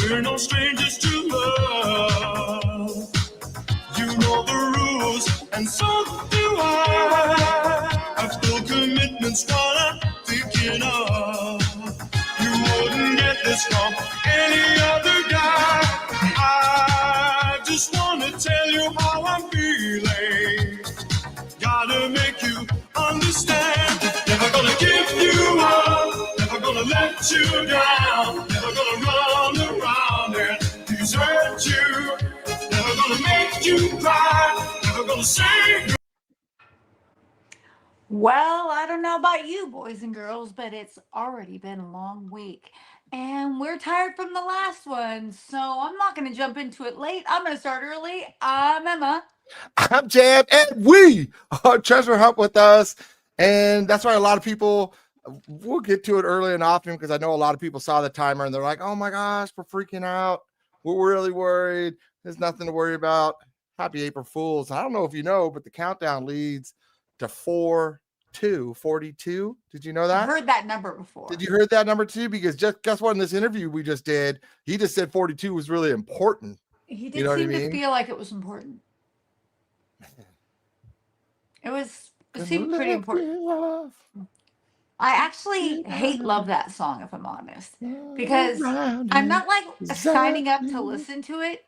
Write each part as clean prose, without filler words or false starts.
We're no strangers to love. You know the rules, and so do I. I've still commitments what I'm thinking of. You wouldn't get this from any other guy. I just want to tell you how I'm feeling. Gotta make you understand. Never gonna give you up. Never gonna let you down. Never gonna run around and desert you. Never gonna make you cry. Never gonna say. Well, I don't know about you, boys and girls, but it's already been a long week. And we're tired from the last one, so I'm not going to jump into it late. I'm going to start early. I'm Emma. I'm Jam, and we are Treasure Hunt with us. And that's why a lot of people, we'll get to it early and often because I know a lot of people saw the timer and they're like, oh my gosh, we're freaking out. We're really worried. There's nothing to worry about. Happy April Fools. I don't know if you know, but the countdown leads to 42. Did you know that? I've heard that number before. Did you heard that number too? Because just guess what? In this interview we just did, he just said 42 was really important. He did seem to feel like it was important. It seemed pretty important. I actually love that song, if I'm honest, because I'm not like signing up to listen to it,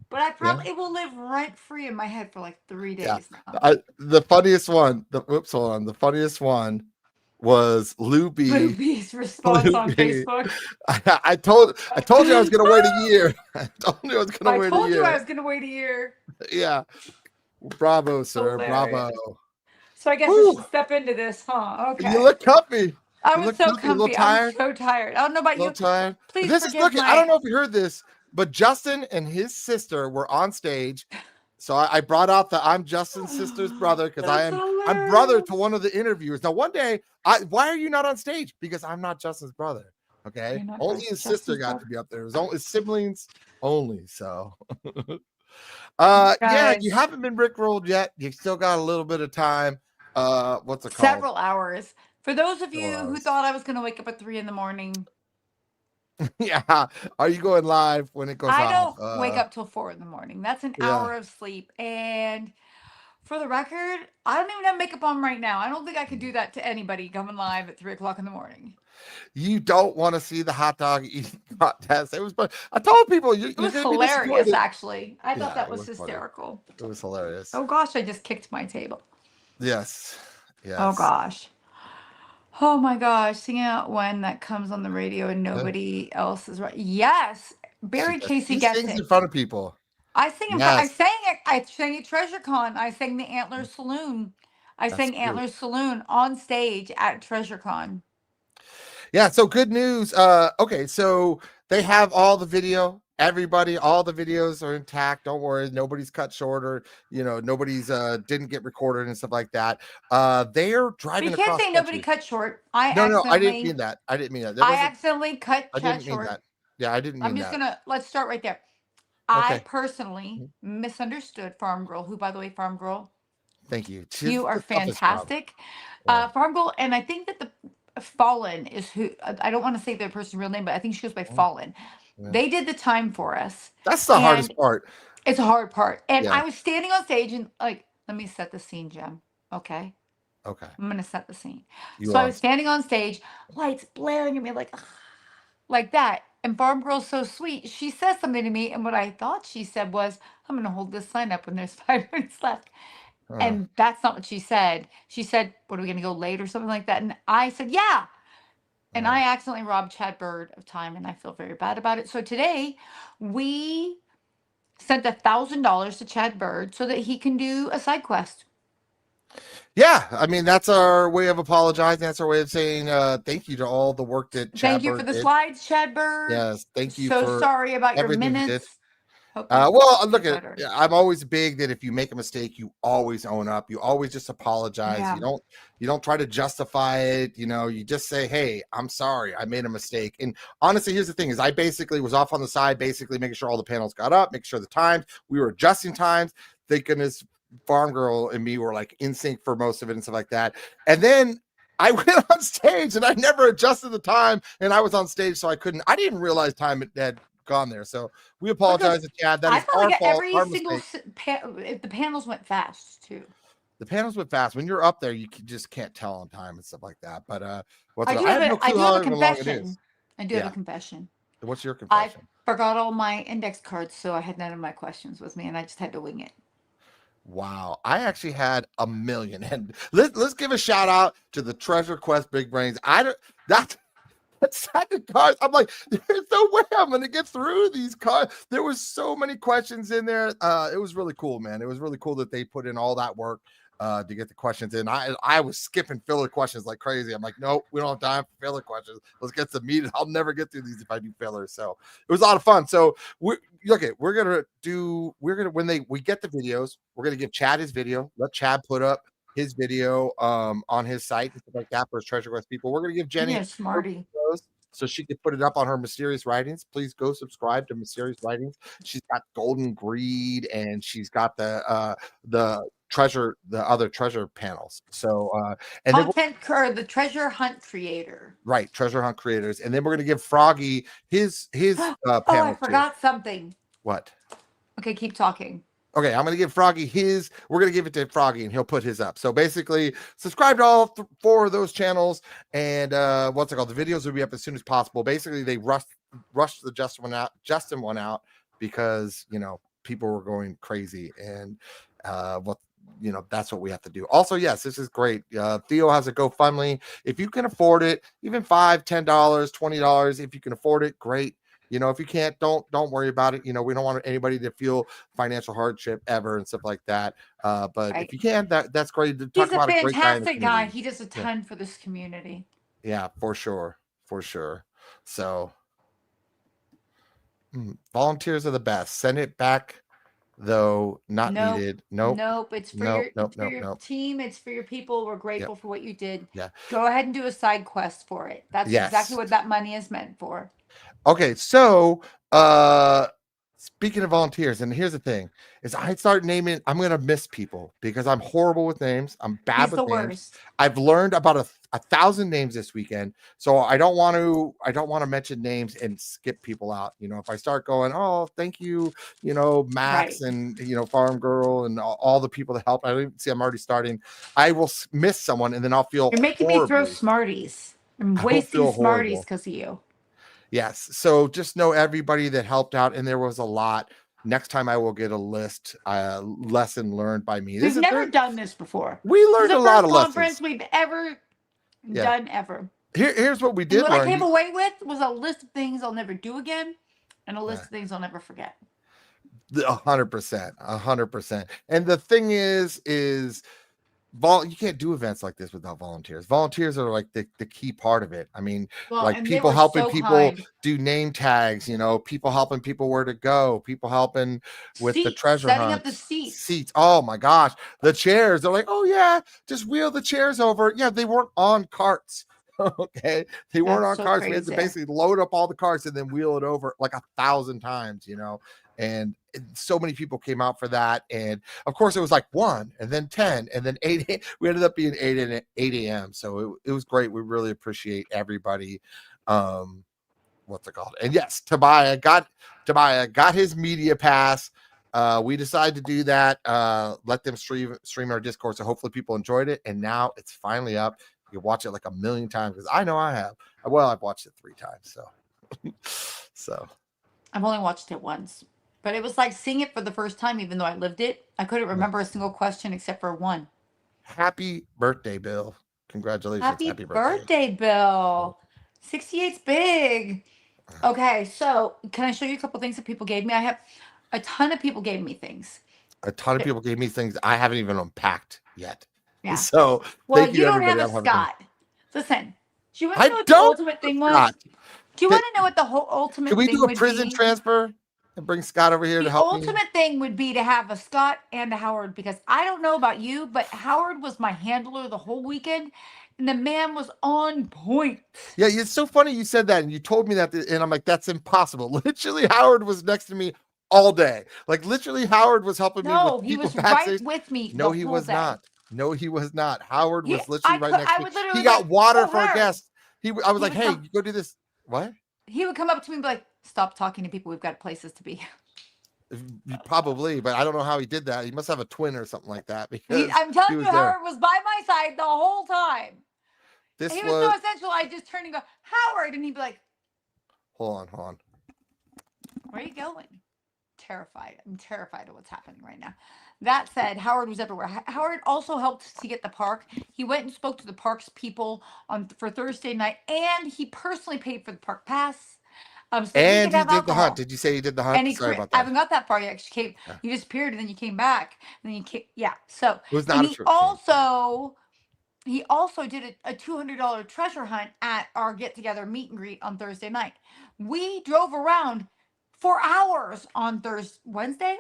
but I probably will live rent free in my head for like 3 days now. The funniest one, the funniest one was Lou B's response on Facebook. I told you I was gonna wait a year. I told you I was gonna wait a year. I told you I was gonna wait a year. Yeah. Bravo, sir. Hilarious. Bravo. So I guess we should step into this, huh? Okay. You look comfy. I was so comfy. A little tired. I'm so tired. I don't know about you. Tired. Please this is forgive I don't know if you heard this, but Justin and his sister were on stage. So I brought out the I'm Justin's sister's brother because I'm brother to one of the interviewers. Now one day, why are you not on stage? Because I'm not Justin's brother. Okay, only his sister got to be up there. It was only his siblings only. So. Yeah, you haven't been rickrolled yet. You still got a little bit of time. What's it called? Several hours. For those of you who thought I was going to wake up at 3 a.m. Yeah. Are you going live when it goes off? I don't wake up till 4 a.m. That's an hour of sleep. And for the record, I don't even have makeup on right now. I don't think I could do that to anybody coming live at 3 o'clock in the morning. You don't want to see the hot dog eating contest. It was, but I told people it was hilarious. Actually, I thought that was hysterical. Funny. It was hilarious. Oh gosh, I just kicked my table. Yes. Oh gosh. Oh my gosh, singing out when that comes on the radio and nobody else is right. Yes, Barry Casey gets it. He sings in front of people. I sing in front. I sang at TreasureCon. I sang the Antler Saloon. I sang Antler Saloon on stage at TreasureCon. Yeah, so good news. Okay, so they have all the video. Everybody, all the videos are intact. Don't worry, nobody's cut short or nobody's didn't get recorded and stuff like that. They're driving. You can't say nobody cut short. No, I didn't mean that. I accidentally cut Chad short. That. Yeah, I didn't mean that. Let's start right there. Okay. I personally misunderstood Farm Girl, who, by the way, Farm Girl, thank you. You are fantastic. Farm Girl, and I think that the Fallen is who, I don't want to say their person's real name, but I think she goes by Fallen. Yeah. They did the time for us. That's the hardest part. It's a hard part. And I was standing on stage and let me set the scene, Jem. Okay. I'm going to set the scene. I was standing on stage, lights blaring at me like that. And Farm Girl's so sweet. She says something to me. And what I thought she said was, I'm going to hold this sign up when there's 5 minutes left. And that's not what she said. She said, what, are we going to go late or something like that? And I said, yeah. And I accidentally robbed Chad Bird of time, and I feel very bad about it. So today, we sent $1,000 to Chad Bird so that he can do a side quest. Yeah, I mean, that's our way of apologizing. That's our way of saying thank you to all the work that Chad Thank you for the slides, Chad Bird. Yes, thank you. So sorry about your minutes. Well, look I'm always big that if you make a mistake, you always own up. You always just apologize. Yeah. You don't try to justify it. You just say, hey, I'm sorry, I made a mistake. And honestly, here's the thing is I basically was off on the side, basically making sure all the panels got up, making sure the times, we were adjusting times. Thank goodness Farm Girl and me were in sync for most of it and stuff like that. And then I went on stage and I never adjusted the time and I was on stage. So I didn't realize time had gone there. So we apologize to Chad. That I is felt our like fault. every Our single mistake. if the panels went fast too. The panels went fast. When you're up there, you just can't tell on time and stuff like that. But I have no clue do how have a long it is. confession. I do have a confession. What's your confession? I forgot all my index cards, so I had none of my questions with me, and I just had to wing it. Wow, I actually had a million, and let's give a shout out to the Treasure.Quest Big Brains. That's the cards. I'm like, there's no way I'm gonna get through these cards. There was so many questions in there. It was really cool, man. It was really cool that they put in all that work to get the questions in. I was skipping filler questions like crazy. I'm like, nope, we don't have time for filler questions. Let's get some meat. I'll never get through these if I do fillers. So it was a lot of fun. So when we get the videos, we're gonna give Chad his video. Let Chad put up his video on his site and stuff like that for his Treasure.Quest people. We're gonna give Jenny a smarty so she could put it up on her Mysterious Writings. Please go subscribe to Mysterious Writings. She's got Golden Greed, and she's got the other treasure panels. So and the treasure hunt creator. Right, treasure hunt creators. And then we're gonna give Froggy his panel. I forgot something. What? Okay, keep talking. Okay, I'm going to give Froggy his. We're going to give it to Froggy, and he'll put his up. So basically, subscribe to all 4 of those channels, and what's it called? The videos will be up as soon as possible. Basically, they rushed the Justin one out because people were going crazy, and that's what we have to do. Also, yes, this is great. Theo has a GoFundMe. If you can afford it, even $5, $10, $20, if you can afford it, great. If you can't, don't worry about it. We don't want anybody to feel financial hardship ever and stuff like that. But if you can, that's great. He's a fantastic guy. He does a ton for this community. Yeah, for sure. So volunteers are the best. Send it back, though not needed. Nope. It's for your team. It's for your people. We're grateful for what you did. Yeah. Go ahead and do a side quest for it. That's exactly what that money is meant for. Okay, so speaking of volunteers, and here's the thing, is I start naming, I'm gonna miss people because I'm horrible with names. I'm bad with names. Worst. I've learned about 1,000 names this weekend, so I don't want to mention names and skip people out. If I start going, oh, thank you, Max and Farm Girl and all the people that helped. I don't even see. I'm already starting. I will miss someone, and then I'll feel. You're making me throw Smarties. I'm wasting Smarties because of you. Yes. So just know everybody that helped out, and there was a lot. Next time I will get a list, lesson learned by me. We've never done this before. We learned a lot of lessons. Conference we've ever done ever. Here's what we did learn. What I came away with was a list of things I'll never do again, and a list of things I'll never forget. 100%. And the thing is you can't do events like this without volunteers. Volunteers are like the key part of it. I mean, people helping people do name tags, people helping people where to go, people helping with the treasure hunt. Setting up the seats. Oh my gosh. The chairs. They're like, oh yeah, just wheel the chairs over. Yeah, they weren't on carts. Okay. They weren't on carts. Crazy. We had to basically load up all the carts and then wheel it over like 1,000 times, and so many people came out for that. And of course it was like 1 and then 10 and then 8. We ended up being 8 a.m. So it was great. We really appreciate everybody. What's it called? And yes, Tobiah got his media pass. We decided to do that. Let them stream our Discord. So hopefully people enjoyed it. And now it's finally up. You can watch it like 1,000,000 times because I know I have. Well, I've watched it 3 times. So I've only watched it once. But it was like seeing it for the first time, even though I lived it. I couldn't remember a single question except for one. Happy birthday, Bill. Congratulations. Happy birthday, Bill. 68's big. Okay, so can I show you a couple things that people gave me? I have a ton of people gave me things. A ton of people gave me things I haven't even unpacked yet. Yeah. So thank you don't have a Scott. Listen, do you want to know what the ultimate thing was? Do you want to know what the whole ultimate thing would be? Can we do a prison transfer? And bring Scott over here to help me. The ultimate thing would be to have a Scott and a Howard, because I don't know about you, but Howard was my handler the whole weekend, and the man was on point. Yeah, it's so funny you said that, and you told me that, and I'm like, that's impossible. Literally, Howard was next to me all day. Like, literally, Howard was helping me with people backstage. No, he was right with me. No, he was not. No, he was not. Howard was literally right next to me. He got water for a guest. I was like, hey, you go do this. What? He would come up to me and be like, stop talking to people. We've got places to be. Probably, but I don't know how he did that. He must have a twin or something like that, because I'm telling you, there. Howard was by my side the whole time. He was so essential. I just turn and go, Howard, and he'd be like, hold on. Where are you going? Terrified. I'm terrified of what's happening right now. That said, Howard was everywhere. Howard also helped to get the park. He went and spoke to the park's people for Thursday night, and he personally paid for the park pass. So and he did the hunt. Did you say he did the hunt? And Sorry about that. I haven't got that far yet. You disappeared, and then you came back, and then you came. Yeah. So it was not he also did a $200 treasure hunt at our get-together meet and greet on Thursday night. We drove around for hours on Wednesday,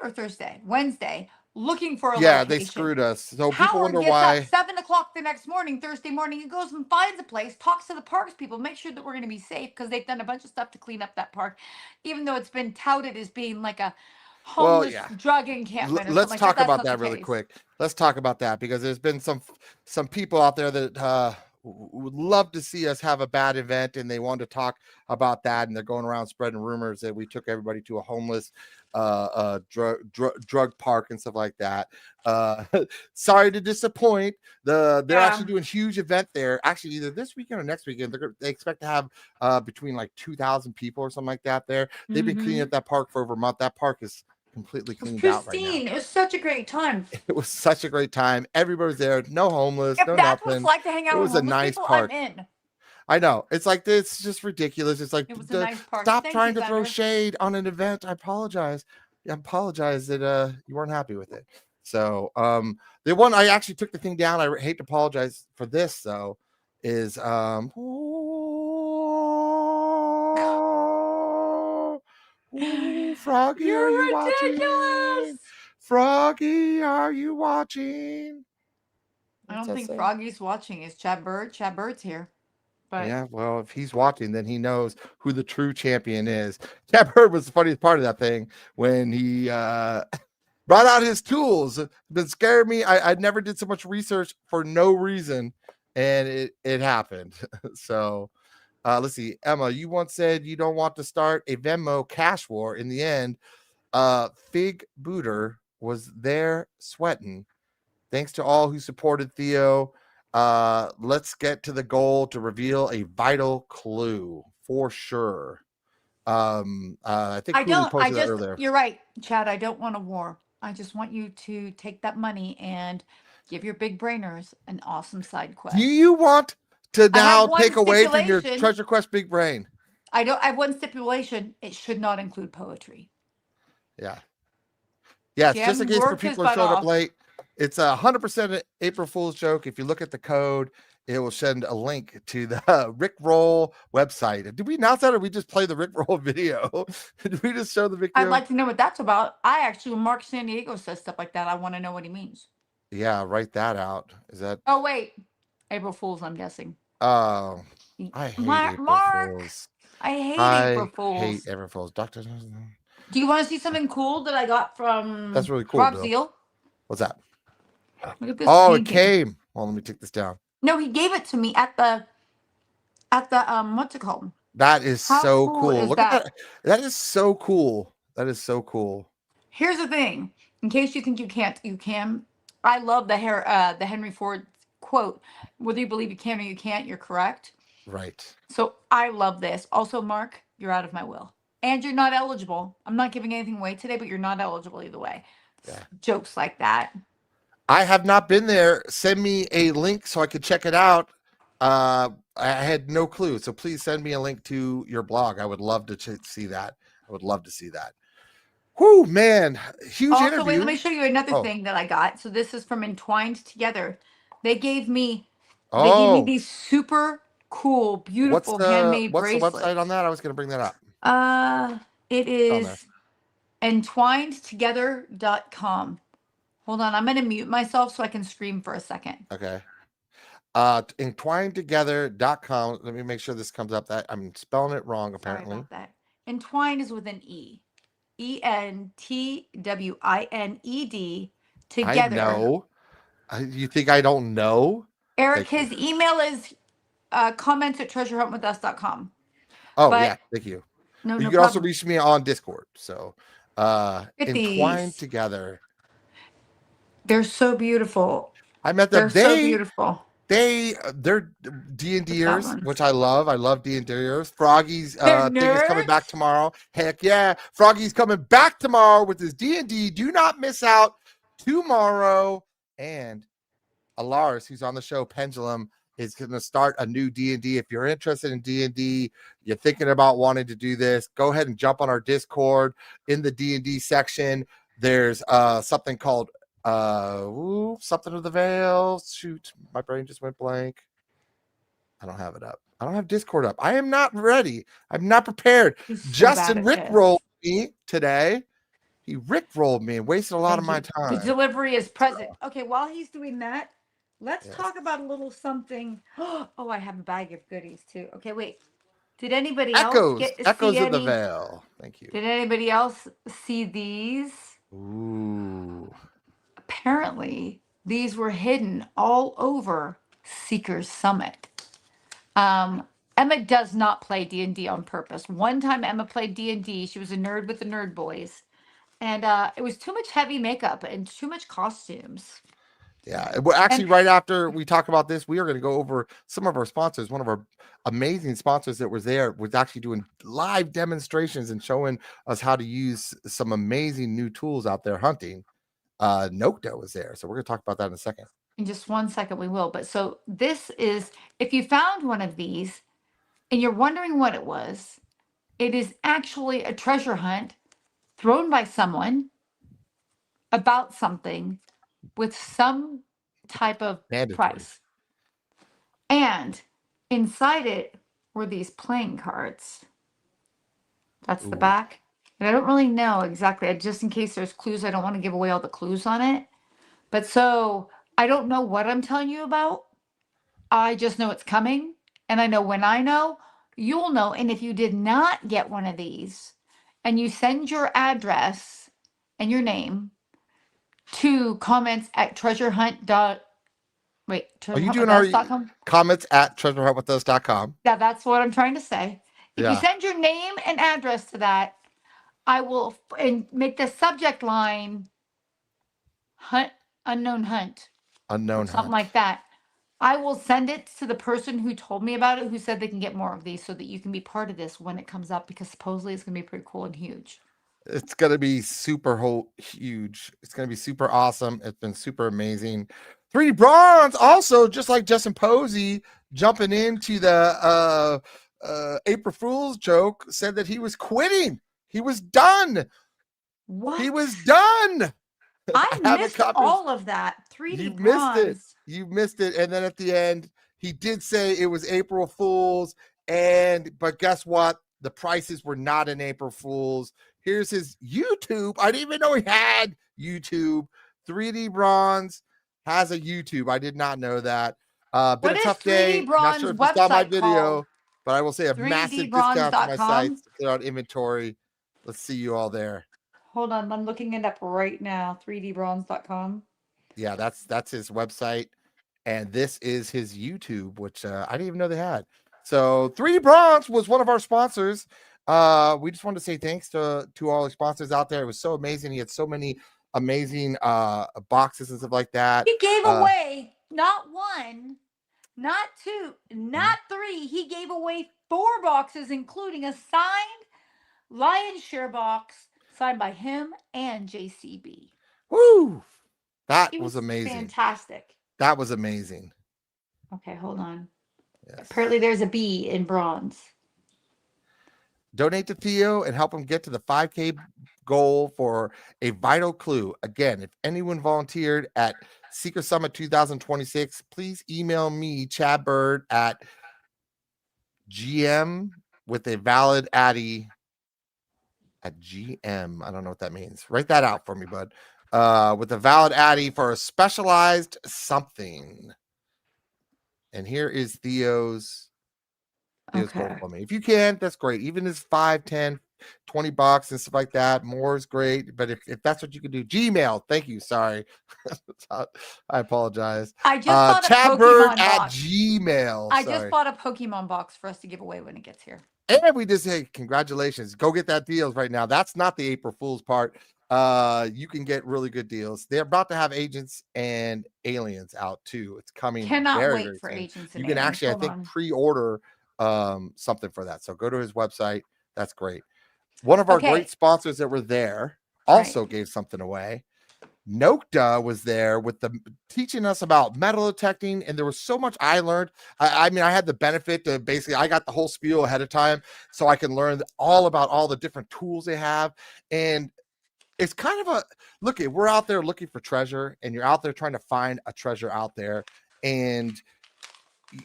looking for a location. Yeah, they screwed us. So people wonder why. Up 7 o'clock the next morning, Thursday morning, he goes and finds a place, talks to the parks people, make sure that we're going to be safe, because they've done a bunch of stuff to clean up that park, even though it's been touted as being like a homeless drug encampment. Let's talk about that really quick. Let's talk about that, because there's been some people out there that would love to see us have a bad event, and they want to talk about that, and they're going around spreading rumors that we took everybody to a homeless drug park and stuff like that. Sorry to disappoint. They're actually doing a huge event there, actually either this weekend or next weekend. They expect to have between like 2,000 people or something like that there. They've been cleaning up that park for over a month. That park is completely cleaned out right now. It was such a great time. It was such a great time. Everybody's there. No homeless. No that's nothing. What it's like to hang out. It was with a nice people, park. I'm in. I know. It's like this. It's just ridiculous. It's like, it was a nice park. Stop trying to throw shade on an event. I apologize that you weren't happy with it. So the one I actually took the thing down. I hate to apologize for this though. Is Froggy, You're are you ridiculous. watching? Froggy, are you watching? I don't think Froggy's watching. Is Chad Bird? Chad Bird's here. But yeah, well, if he's watching, then he knows who the true champion is. Chad Bird was the funniest part of that thing when he brought out his tools. It's been scaring me. I never did so much research for no reason, and it happened. So let's see. Emma, you once said you don't want to start a Venmo cash war. In the end, Fig Booter was there sweating. Thanks to all who supported Theo. Let's get to the goal to reveal a vital clue for sure. I think posted that earlier. You're right, Chad. I don't want a war. I just want you to take that money and give your big brainers an awesome side quest. Do you want to now take away from your Treasure.Quest big brain? I have one stipulation. It should not include poetry. Yeah. Yes, just in case for people who showed up late. It's 100% an April Fool's joke. If you look at the code, it will send a link to the Rick Roll website. Did we announce that, or did we just play the Rick Roll video? Did we just show the video? I'd like to know what that's about. I actually, when Mark San Diego says stuff like that, I want to know what he means. Yeah, write that out. Is that? Oh wait, April Fools. I'm guessing. Oh, I hate April Fools. I hate April Fools. I hate April Fools. Doctor. Do you want to see something cool that I got from? That's really cool. Rob Zeal. What's that? Look at this. Oh, it came. Well, let me take this down. No, he gave it to me at the what's it called? That is so cool. Look at that. That is so cool. That is so cool. Here's the thing. In case you think you can't, you can. I love the Henry Ford quote. Whether you believe you can or you can't, you're correct. Right. So I love this. Also, Mark, you're out of my will. And you're not eligible. I'm not giving anything away today, but you're not eligible either way. Yeah. Jokes like that. I have not been there. Send me a link so I could check it out. I had no clue. So please send me a link to your blog. I would love to see that. I would love to see that. Whoo, man. Huge interview. Wait, let me show you another thing that I got. So this is from Entwined Together. They gave me these super cool, beautiful handmade bracelets. What's the website on that? I was going to bring that up. It is entwinedtogether.com. Hold on, I'm going to mute myself so I can scream for a second. Okay. Entwinedtogether.com. Let me make sure this comes up. That I'm spelling it wrong, apparently. Sorry about that. Entwined is with an E. ENTWINED. Together. I know. You think I don't know? Eric, his email is comments@treasurehuntvithus.com. Oh, yeah. Thank you. No, You no can also problem. reach me on Discord. So entwined together. They're so beautiful. I met them. They're so beautiful. They're D&Ders, which I love. I love D&Ders. Froggy's thing is coming back tomorrow. Heck yeah. Froggy's coming back tomorrow with his D&D. Do not miss out tomorrow. And Alars, who's on the show, Pendulum, is going to start a new D&D. If you're interested in D&D, you're thinking about wanting to do this, go ahead and jump on our Discord. In the D&D section, there's something called something of the veil. Shoot, my brain just went blank. I don't have it up. I don't have Discord up. I am not ready. I'm not prepared. Justin rickrolled me today. He rickrolled me and wasted a lot of my time. The delivery is present. Okay, while he's doing that, let's talk about a little something. Oh, I have a bag of goodies too. Okay, wait. Did anybody else get to Echoes see of the Veil. Thank you. Did anybody else see these? Ooh. Apparently, these were hidden all over Seeker's Summit. Emma does not play D&D on purpose. One time Emma played D&D. She was a nerd with the Nerd Boys. And it was too much heavy makeup and too much costumes. Yeah. Well, actually, right after we talk about this, we are going to go over some of our sponsors. One of our amazing sponsors that was there was actually doing live demonstrations and showing us how to use some amazing new tools out there hunting. Nokta was there. So we're going to talk about that in a second. In just 1 second, we will. But so this is, if you found one of these and you're wondering what it was, it is actually a treasure hunt thrown by someone about something with some type of price. And inside it were these playing cards. That's the back. And I don't really know exactly, just in case there's clues, I don't want to give away all the clues on it. But so I don't know what I'm telling you about. I just know it's coming. And I know when I know, you'll know. And if you did not get one of these and you send your address and your name to comments at treasurehunt.com. Are you doing our comments at treasurehuntwithus.com? Yeah, that's what I'm trying to say. If you send your name and address to that, I will and make the subject line unknown hunt, something like that. I will send it to the person who told me about it, who said they can get more of these so that you can be part of this when it comes up, because supposedly it's going to be pretty cool and huge. It's going to be super huge. It's going to be super awesome. It's been super amazing. 3D Bronze also, just like Justin Posey, jumping into the April Fool's joke, said that he was quitting. He was done. What? He was done. I missed all of that. 3D Bronze. You missed it. And then at the end, he did say it was April Fool's. But guess what? The prices were not in April Fool's. Here's his YouTube. I didn't even know he had YouTube. 3D Bronze has a YouTube. I did not know that. Been a tough day. Not sure if you saw my video, but I will say a massive discount for my sites to clear out inventory. Let's see you all there. Hold on, I'm looking it up right now. 3dbronze.com. Yeah, that's his website, and this is his YouTube, which I didn't even know they had. So 3D Bronze was one of our sponsors. We just wanted to say thanks to all the sponsors out there. It was so amazing. He had so many amazing boxes and stuff like that. He gave away not one, not two, not three. He gave away 4 boxes, including a signed Lion's Share box signed by him and JCB. Woo! That was amazing. Fantastic. That was amazing. Okay, hold on. Yes. Apparently there's a B in bronze. Donate to Theo and help him get to the 5K goal for a vital clue. Again, if anyone volunteered at Seeker Summit 2026, please email me, Chad Bird, at GM with a valid Addy at GM. I don't know what that means. Write that out for me, bud. With a valid Addy for a specialized something. And here is Theo's goal for me. If you can, that's great. Even if it's 5, 10, $20 and stuff like that. More is great, but if that's what you can do, Gmail. Thank you. Sorry, I apologize. I just bought a Chatbird Pokemon at box. Gmail. I just bought a Pokemon box for us to give away when it gets here. And we just say congratulations. Go get that deals right now. That's not the April Fool's part. You can get really good deals. They're about to have Agents and Aliens out too. It's coming. Cannot very, wait very for soon. Agents and You can Aliens. actually, I think, pre-order something for that. So go to his website. That's great. One of our great sponsors that were there also gave something away. Nokta was there with teaching us about metal detecting, and there was so much I learned. I mean, I had the benefit to basically, I got the whole spiel ahead of time so I can learn all about all the different tools they have. And it's kind of look, we're out there looking for treasure, and you're out there trying to find a treasure out there. And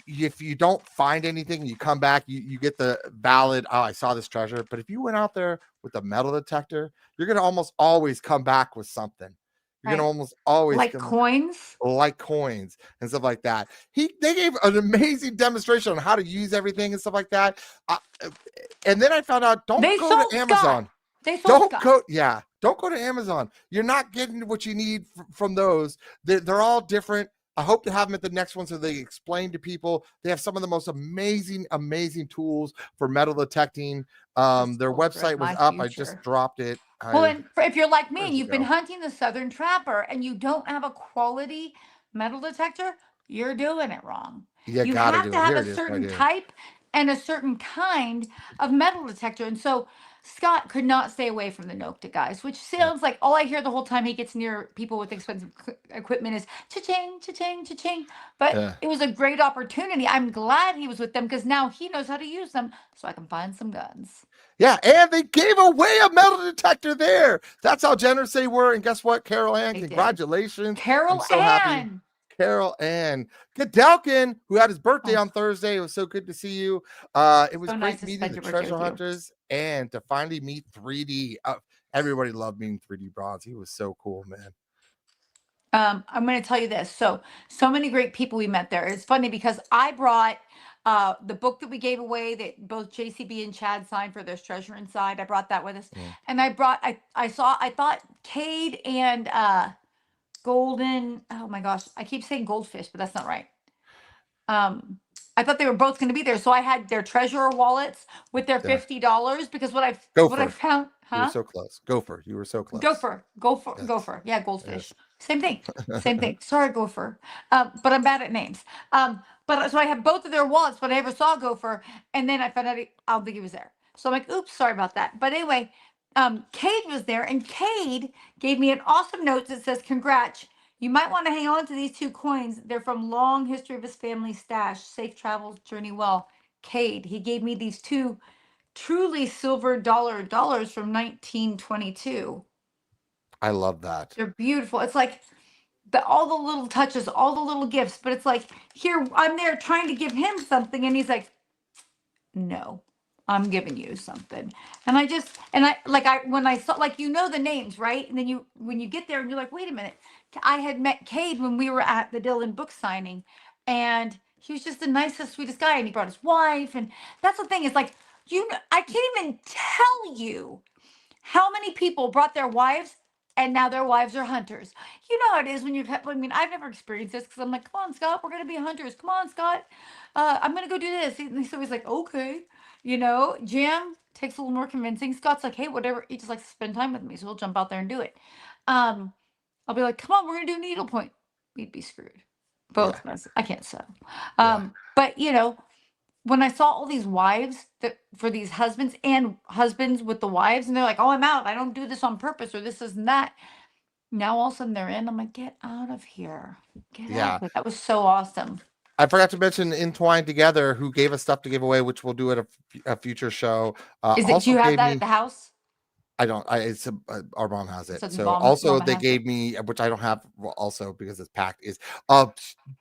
if you don't find anything, you come back, you get the valid, I saw this treasure. But if you went out there with a metal detector, you're going to almost always come back with something. You're going to almost always like coins and stuff like that. They gave an amazing demonstration on how to use everything and stuff like that. And then I found out, don't go to Amazon. Don't go to Amazon. You're not getting what you need from those. They're all different. I hope to have them at the next one so they explain to people. They have some of the most amazing tools for metal detecting. Their website was up. I just dropped it. Well, and if you're like me and you've been hunting the Southern Trapper and you don't have a quality metal detector, you're doing it wrong. You have to have a certain type and a certain kind of metal detector. And so Scott could not stay away from the Nokta guys, which sounds like all I hear the whole time he gets near people with expensive equipment is cha-ching, cha-ching, cha-ching. But it was a great opportunity. I'm glad he was with them because now he knows how to use them so I can find some guns. Yeah, and they gave away a metal detector there. That's how generous they were. And guess what, Carol Ann? Congratulations. Carol Ann. Carol Ann Godelkin, who had his birthday on Thursday. It was so good to see you. It was so great meeting the treasure hunters and to finally meet 3D. Everybody loved meeting 3D Bronze. He was so cool, man. I'm going to tell you this. So many great people we met there. It's funny because I brought the book that we gave away that both JCB and Chad signed for There's Treasure Inside. I brought that with us. And I thought Cade and Golden, oh my gosh, I keep saying Goldfish, but that's not right. I thought they were both going to be there. So I had their treasurer wallets with their $50 because what I found, you were so close. Gopher, you were so close. Gopher. Yeah, Goldfish. Yes. Same thing. Sorry, Gopher. But I'm bad at names. But so I have both of their wallets, but I never saw Gopher. And then I found out I don't think he was there. So I'm like, oops, sorry about that. But anyway, Cade was there, and Cade gave me an awesome note that says, congrats. You might want to hang on to these 2 coins. They're from long history of his family stash. Safe travels, journey well. Cade, he gave me these 2 truly silver dollars from 1922. I love that. They're beautiful. It's like all the little touches, all the little gifts, but it's like, here, I'm there trying to give him something, and he's like, no, I'm giving you something. And when I saw, like, the names, right? And then when you get there and you're like, wait a minute, I had met Cade when we were at the Dylan book signing, and he was just the nicest, sweetest guy, and he brought his wife. And that's the thing, is like, I can't even tell you how many people brought their wives, and now their wives are hunters. You know how it is when I've never experienced this because I'm like, come on, Scott, we're going to be hunters. Come on, Scott. I'm going to go do this. And so he's like, okay. Jim takes a little more convincing. Scott's like, hey, whatever. He just likes to spend time with me, so he'll jump out there and do it. I'll be like, come on, we're going to do needlepoint. We'd be screwed. Both of us. I can't sew. But, when I saw all these wives for these husbands and husbands with the wives, and they're like, oh, I'm out. I don't do this on purpose, or this isn't that. Now all of a sudden they're in. I'm like, get out of here. Get out of it. That was so awesome. I forgot to mention Entwined Together, who gave us stuff to give away, which we'll do at a future show. Do you have that at the house? I don't. Our mom has it. So also they gave me, which I don't have also because it's packed, is a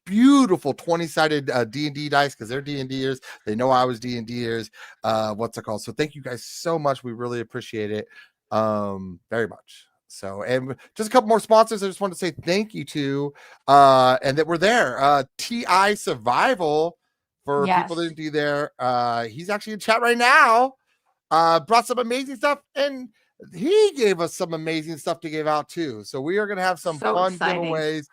beautiful 20-sided D&D dice because they're D&Ders. They know I was D&Ders. What's it called? So thank you guys so much. We really appreciate it very much. So, and just a couple more sponsors I just want to say thank you to, and that we're there. TI Survival, for people that didn't be there. He's actually in chat right now. brought some amazing stuff, and he gave us some amazing stuff to give out too. So we are going to have some fun giveaways,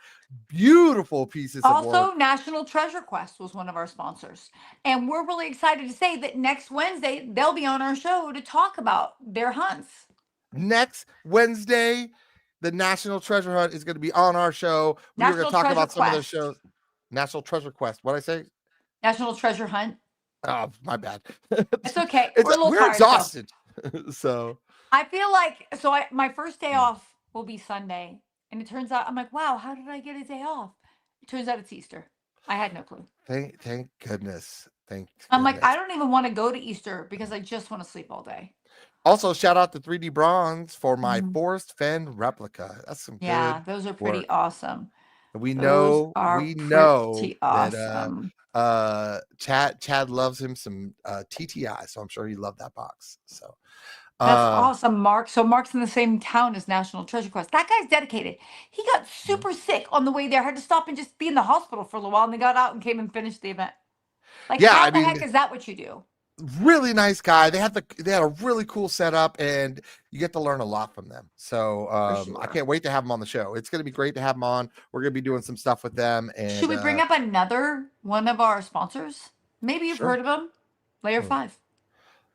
beautiful pieces of work. Also, National Treasure.Quest was one of our sponsors, and we're really excited to say that next Wednesday they'll be on our show to talk about their hunts. Next Wednesday, the National Treasure Hunt is going to be on our show. We are going to talk about some of those shows. National Treasure Quest. What did I say? National Treasure Hunt. Oh, my bad. It's okay. We're exhausted. So I feel like my first day off will be Sunday, and it turns out I'm like, wow, how did I get a day off? It turns out it's Easter. I had no clue. Thank goodness. I'm like, I don't even want to go to Easter because I just want to sleep all day. Also, shout out to 3D Bronze for my Forest Fen replica. That's some good those are pretty awesome. We know awesome. that Chad loves him some TTI, so I'm sure he loved that box. So that's awesome, Mark. So Mark's in the same town as National Treasure Quest. That guy's dedicated. He got super sick on the way there. Had to stop and just be in the hospital for a little while, and they got out and came and finished the event. Like, how the heck is that what you do? Really nice guy. They had a really cool setup, and you get to learn a lot from them. So I can't wait to have them on the show. It's going to be great to have them on. We're going to be doing some stuff with them. And should we bring up another one of our sponsors? Maybe you've heard of them. LayerV.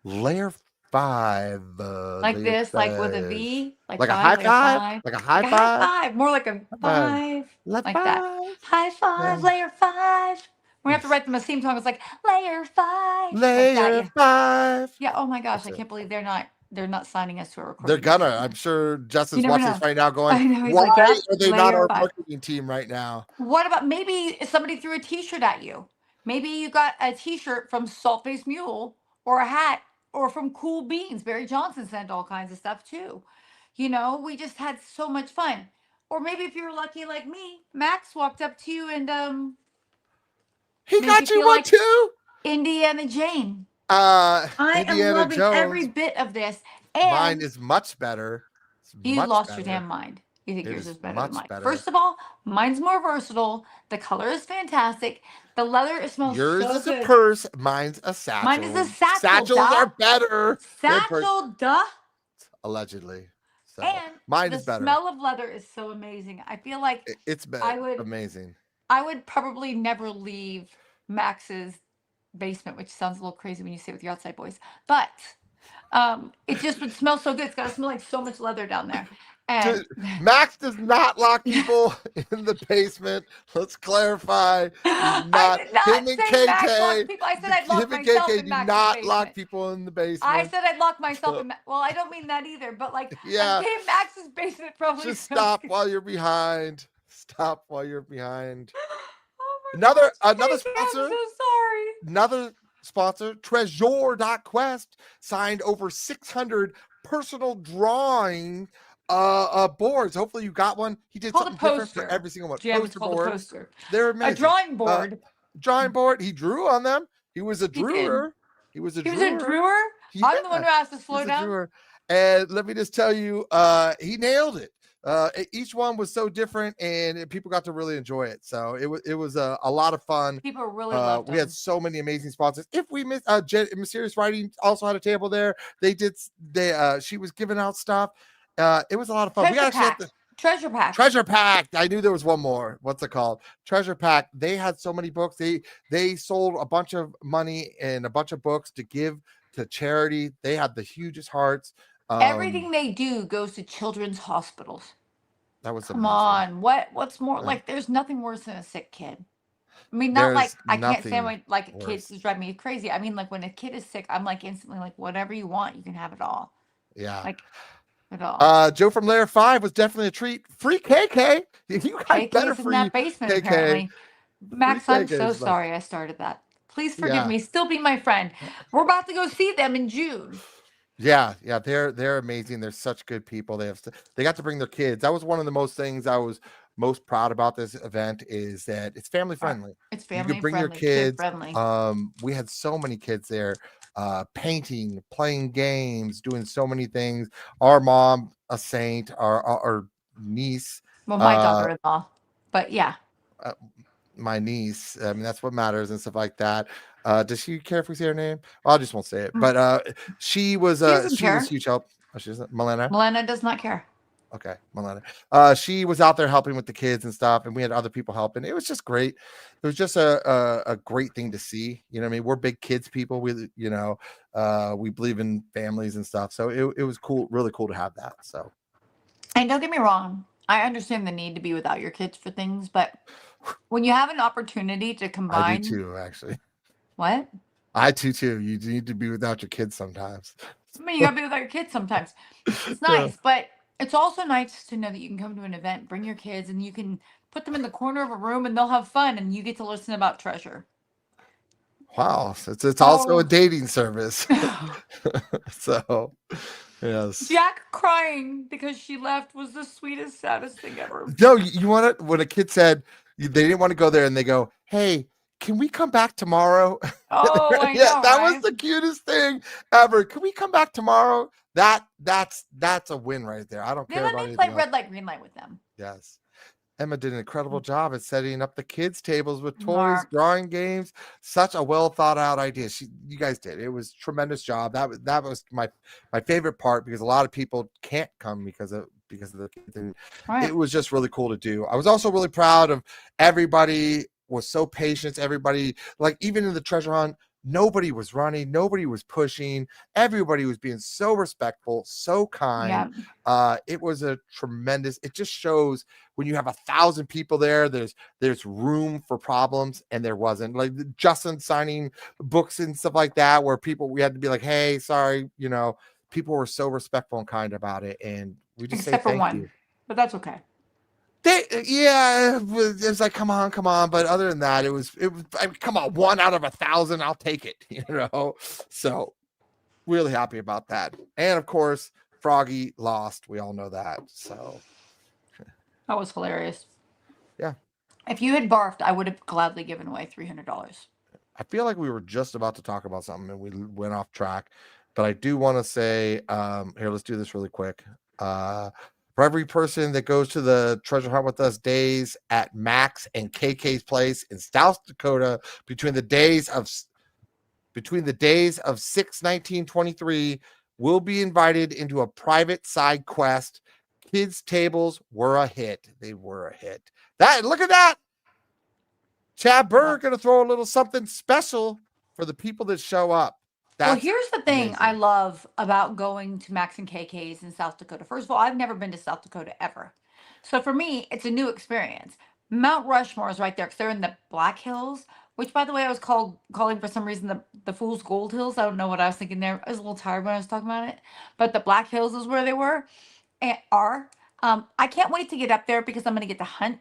LayerV. Like this, like with a V, like a high five, like a high five, more like a five, like that. High five, LayerV. We have to write them a theme song. It's like LayerV. LayerV. Yeah. Oh my gosh, I can't believe they're not signing us to a recording. They're gonna. I'm sure Justin's watching this right now, going, I know, "Why are they not our marketing team right now?" What about maybe somebody threw a T-shirt at you? Maybe you got a T-shirt from Salt-Faced Mule, or a hat, or from Cool Beans. Barry Johnson sent all kinds of stuff too. You know, we just had so much fun. Or maybe if you're lucky like me, Max walked up to you and he got you one too. Indiana Jane. I am loving every bit of this. And mine is much better. You lost your damn mind. You think yours is better than mine. First of all, mine's more versatile. The color is fantastic. The leather smells yours so is good. A purse. Mine's a satchel. Mine is a satchel. Satchels are better. Satchel, duh. Allegedly. So and mine is better. The smell of leather is so amazing. I feel like it's amazing. I would probably never leave Max's basement, which sounds a little crazy when you say it with your outside voice, but it just would smell so good. It's got to smell like so much leather down there. And Max does not lock people in the basement. Let's clarify. I did not him and say KK, Max locked people. I said I'd lock myself in Max's not basement. Lock people in the basement. I said I'd lock myself in. Well, I don't mean that either. But like, yeah, Max's basement probably. Just stop while you're behind. Stop while you're behind. Oh another gosh, sponsor. I'm so sorry. Another sponsor, Trezor.Quest, signed over 600 personal drawing boards. Hopefully you got one. He did something different for every single one. Poster boards. They're amazing. A drawing board. Drawing board. He drew on them. He was a drawer. He was a drawer. Yeah. I'm the one who has to slow down. And let me just tell you, he nailed it. Each one was so different, and people got to really enjoy it. So it was a lot of fun. People really loved it. We had so many amazing sponsors. If we missed, Mysterious Writing also had a table there. She was giving out stuff. It was a lot of fun. Treasure Pack. Treasure Pack. I knew there was one more. What's it called? Treasure Pack. They had so many books. They sold a bunch of money and a bunch of books to give to charity. They had the hugest hearts. Everything they do goes to children's hospitals. That was Come on. What's more like? There's nothing worse than a sick kid. I mean, not like I can't stand when like kids drive me crazy. I mean, like when a kid is sick, I'm like instantly like, whatever you want, you can have it all. Yeah. Like it all. Joe from LayerV was definitely a treat. Free KK. You guys better free in that basement, KK. Apparently. Max, I'm so sorry I started that. Please forgive me. Still be my friend. We're about to go see them in June. Yeah, they're amazing. They're such good people. They got to bring their kids. That was one of the most things I was most proud about this event, is that it's family friendly. It's family You can bring friendly, your kids. Kid-friendly. We had so many kids there, painting, playing games, doing so many things. Our mom, a saint, our niece. Well, my daughter-in-law, but yeah. My niece. I mean, that's what matters and stuff like that. Does she care if we say her name? Well, I just won't say it. But she was huge help. Oh, she doesn't. Milena does not care. Okay, Milena. She was out there helping with the kids and stuff, and we had other people helping. It was just great. It was just a great thing to see. You know what I mean? We're big kids people. We we believe in families and stuff. So it was cool, really cool to have that. So, and don't get me wrong, I understand the need to be without your kids for things, but when you have an opportunity to combine, I do too, actually. What? I do too. You need to be without your kids sometimes. I mean, you gotta be without your kids sometimes. It's nice, but it's also nice to know that you can come to an event, bring your kids, and you can put them in the corner of a room and they'll have fun, and you get to listen about Treasure. Wow, it's also a dating service. So, yes. Jack crying because she left was the sweetest, saddest thing ever. No, you want it when a kid said they didn't want to go there, and they go, "Hey, can we come back tomorrow?" Oh, I know, that right? was the cutest thing ever. Can we come back tomorrow? That's a win right there. I don't care about anything. Let me play red light, green light with them. Yes. Emma did an incredible job at setting up the kids' tables with toys, drawing games. Such a well thought out idea. You guys did. It was a tremendous job. That was my favorite part, because a lot of people can't come because of the kids. And it was just really cool to do. I was also really proud of everybody. Was so patient. Everybody, like, even in the treasure hunt, nobody was running, nobody was pushing, everybody was being so respectful, so kind. It was a tremendous, it just shows when you have 1,000 people there, there's room for problems, and there wasn't. Like Justin signing books and stuff like that, where we had to be like, hey, sorry, people were so respectful and kind about it, and we just except say for one you. But that's okay. It was like, come on. But other than that, it was I mean, come on, 1 out of 1,000, I'll take it, So really happy about that. And of course, Froggy lost. We all know that. So that was hilarious. Yeah. If you had barfed, I would have gladly given away $300. I feel like we were just about to talk about something and we went off track, but I do want to say, here, let's do this really quick. For every person that goes to the treasure hunt with us days at Max and KK's place in South Dakota between the days of 6/19/23, will be invited into a private side quest. Kids' tables were a hit. They were a hit. Look at that. Chad Burr going to throw a little something special for the people that show up. Well, here's the thing I love about going to Max and KK's in South Dakota. First of all, I've never been to South Dakota ever. So for me, it's a new experience. Mount Rushmore is right there because they're in the Black Hills, which, by the way, I was calling for some reason the Fool's Gold Hills. I don't know what I was thinking there. I was a little tired when I was talking about it. But the Black Hills is where they were and are. I can't wait to get up there because I'm going to get to hunt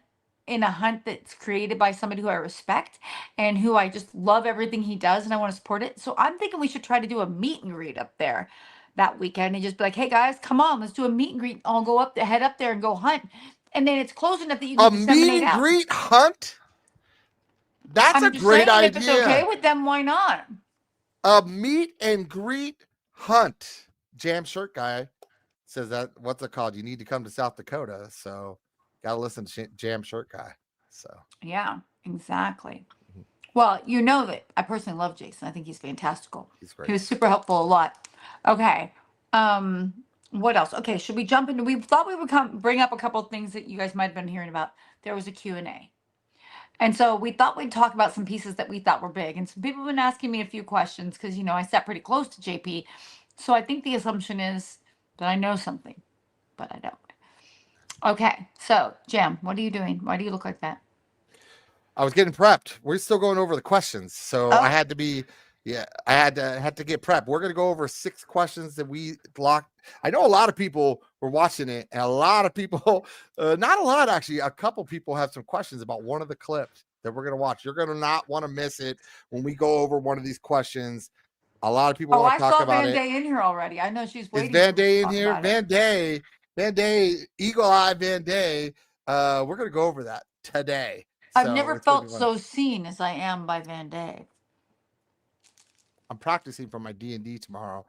in a hunt that's created by somebody who I respect and who I just love everything he does, and I want to support it. So I'm thinking we should try to do a meet and greet up there that weekend and just be like, hey guys, come on, let's do a meet and greet. I'll head up there and go hunt. And then it's close enough that you can disseminate out. A meet and greet hunt? That's a great idea. If it's okay with them, why not? A meet and greet hunt. Jam Shirt Guy says that, what's it called? You need to come to South Dakota. So gotta listen to Jam Shirt Guy. So yeah, exactly. Well, you know that I personally love Jason. I think he's fantastical. He's great. He was super helpful a lot. Okay. What else? Okay, should we jump into? We thought we would bring up a couple of things that you guys might have been hearing about. There was a Q&A. And so we thought we'd talk about some pieces that we thought were big. And some people have been asking me a few questions because, I sat pretty close to JP. So I think the assumption is that I know something, but I don't. Okay, so Jam, what are you doing? Why do you look like that? I was getting prepped. We're still going over the questions, so I had to be. Yeah, I had to get prepped. We're gonna go over 6 questions that we locked. I know a lot of people were watching it, and a lot of people, not a lot actually, a couple people have some questions about one of the clips that we're gonna watch. You're gonna not want to miss it when we go over one of these questions. A lot of people want to talk about it. I saw Van Day in here already. I know she's waiting. Is Van Day in here? Van Day, Eagle Eye Van Day. We're gonna go over that today. I've never felt so seen as I am by Van Day. I'm practicing for my D&D tomorrow.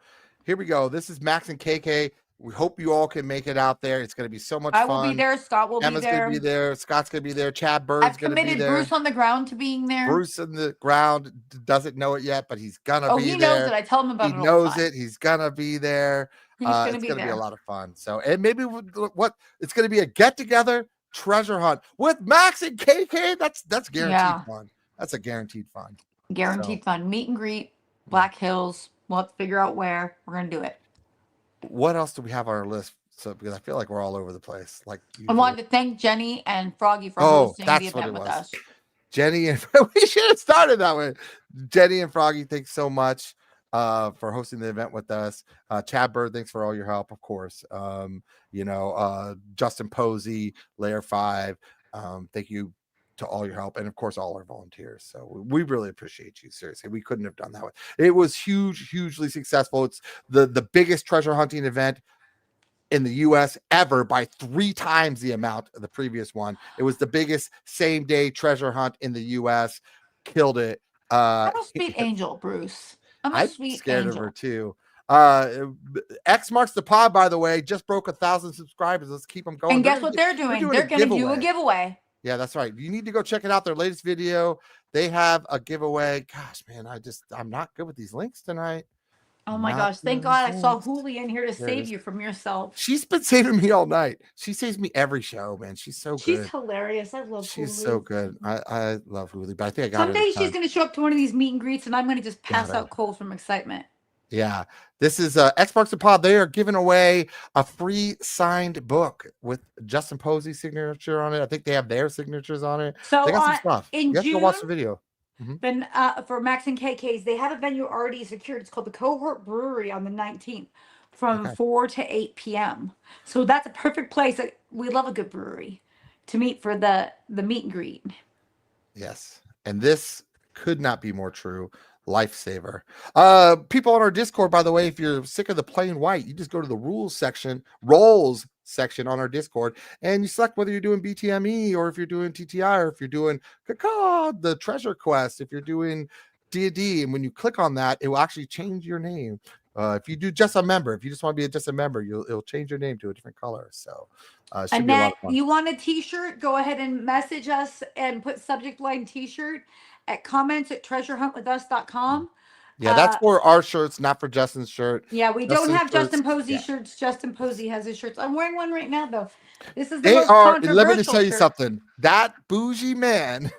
Here we go. This is Max and KK. We hope you all can make it out there. It's going to be so much fun. I will be there. Scott will Emma's be there. going to be there. Scott's going to be there. Chad Bird's going to be there. Bruce on the ground to being there. Bruce on the ground doesn't know it yet, but he's going to be there. He knows it. I tell him about it. He knows it. He's going to be there. It's going to be a lot of fun. So, and maybe it's going to be a get together treasure hunt with Max and KK. That's guaranteed fun. That's a guaranteed fun. Guaranteed fun. Meet and greet, Black Hills. We'll have to figure out where we're going to do it. What else do we have on our list? So, because I feel like we're all over the place. Like I wanted to thank Jenny and Froggy for hosting the event with us. Jenny and we should have started that way. Jenny and Froggy, thanks so much for hosting the event with us. Chad Bird, thanks for all your help, of course. Justin Posey, Layer 5. Thank you to all your help, and of course all our volunteers. So we really appreciate you. Seriously, we couldn't have done that. It was hugely successful. It's the biggest treasure hunting event in the US ever by 3 times the amount of the previous one. It was the biggest same day treasure hunt in the US. Killed it. I'm a sweet angel, Bruce. I'm scared of her too. X marks the pod, by the way, just broke 1,000 subscribers. Let's keep them going. And guess what they're doing? They're going to do a giveaway. Yeah, that's right. You need to go check it out. Their latest video. They have a giveaway. Gosh, man, I'm not good with these links tonight. Oh my gosh. Thank God I saw Hooli in here to save you from yourself. She's been saving me all night. She saves me every show, man. She's so good. She's hilarious. I love Hooli. She's so good. I love Hooli, but I think I got someday she's going to show up to one of these meet and greets and I'm going to just pass out cold from excitement. Yeah, this is X Marks the Pod. They are giving away a free signed book with Justin Posey's signature on it. I think they have their signatures on it. So they got some stuff. In June, go watch the video. Then for Max and KK's, they have a venue already secured. It's called the Cohort Brewery on the 19th from 4 to 8 p.m. So that's a perfect place. We love a good brewery to meet for the meet and greet. Yes, and this could not be more true. Lifesaver. People on our Discord, by the way, if you're sick of the plain white, you just go to the roles section on our Discord, and you select whether you're doing BTME or if you're doing TTI or if you're doing the Treasure.Quest, if you're doing D&D, and when you click on that, it will actually change your name. If you do just a member, if you just want to be just a member, it'll change your name to a different color. So, Annette, you want a T-shirt? Go ahead and message us and put subject line T-shirt at comments@treasurehuntwithus.com. Yeah, that's for our shirts, not for Justin's shirt. Yeah, we don't have Justin Posey shirts. Justin Posey has his shirts. I'm wearing one right now, though. This is the most controversial let me just tell you something. That bougie man,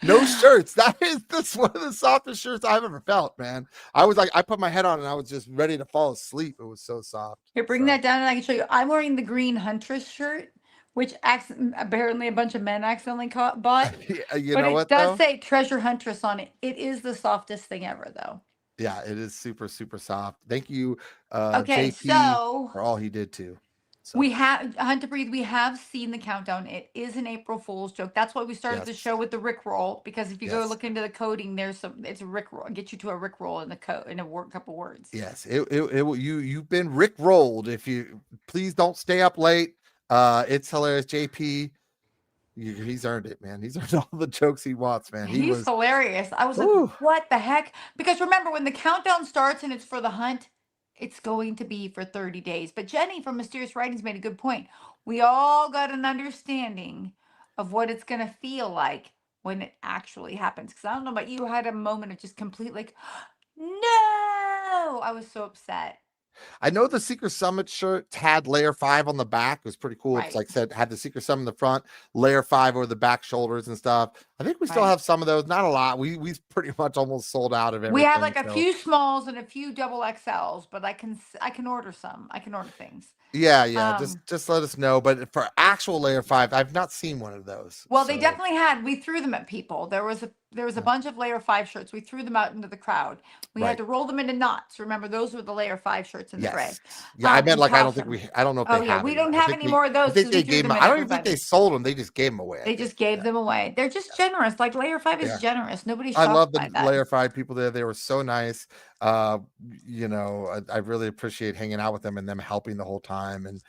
no shirts. That's one of the softest shirts I've ever felt, man. I put my head on and I was just ready to fall asleep. It was so soft. Here, bring that down and I can show you. I'm wearing the green Huntress shirt, which apparently a bunch of men accidentally bought. But it does say Treasure Huntress on it. It is the softest thing ever, though. Yeah, it is super, super soft. Thank you, JP, for all he did too. So. We have Hunt to Breathe. We have seen the countdown. It is an April Fool's joke. That's why we started the show with the Rickroll, because if you go look into the coding, it's a Rickroll. Get you to a Rickroll in the code in a couple words. Yes, you've been Rickrolled. If you please don't stay up late. It's hilarious. JP, he's earned it, man. He's earned all the jokes he wants, man. He's hilarious. I was like, what the heck? Because remember, when the countdown starts and it's for the hunt, it's going to be for 30 days. But Jenny from Mysterious Writings made a good point. We all got an understanding of what it's going to feel like when it actually happens. Because I don't know about you, I had a moment of just complete like, no, I was so upset. I know the Secret Summit shirt had Layer 5 on the back. It was pretty cool. Right. It's like said had the Secret Summit in the front, Layer 5 over the back shoulders and stuff. I think we still have some of those. Not a lot. We've pretty much almost sold out of everything. We have like a few smalls and a few double XLs, but I can order some. I can order things. Yeah. Just let us know. But for actual Layer 5, I've not seen one of those. Well, they definitely had. We threw them at people. There was a bunch of Layer 5 shirts. We threw them out into the crowd. We had to roll them into knots. Remember, those were the Layer 5 shirts in the gray. Yeah, I meant like I don't know if they have. We don't have any more of those. I think they gave them. I don't even think they sold them. They just gave them away. They just gave them away. They're just generous. Like Layer 5 is generous. Nobody's I love the Layer 5 people there. They were so nice. I really appreciate hanging out with them and them helping the whole time and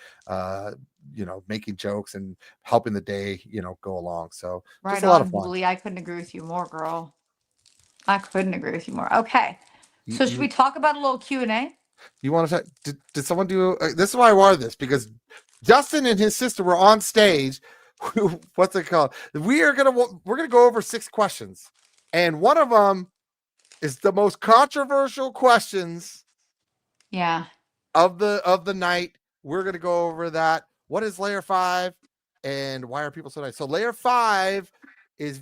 making jokes and helping the day, go along. So just a lot of fun. Julie, I couldn't agree with you more, girl. I couldn't agree with you more. Okay. So should we talk about a little Q&A? You want to talk? Did someone do? This is why I wanted this, because Justin and his sister were on stage. What's it called? We're gonna go over 6 questions, and one of them is the most controversial questions. Yeah. Of the night. We're gonna go over that. What is Layer 5, and why are people so nice? So Layer 5 is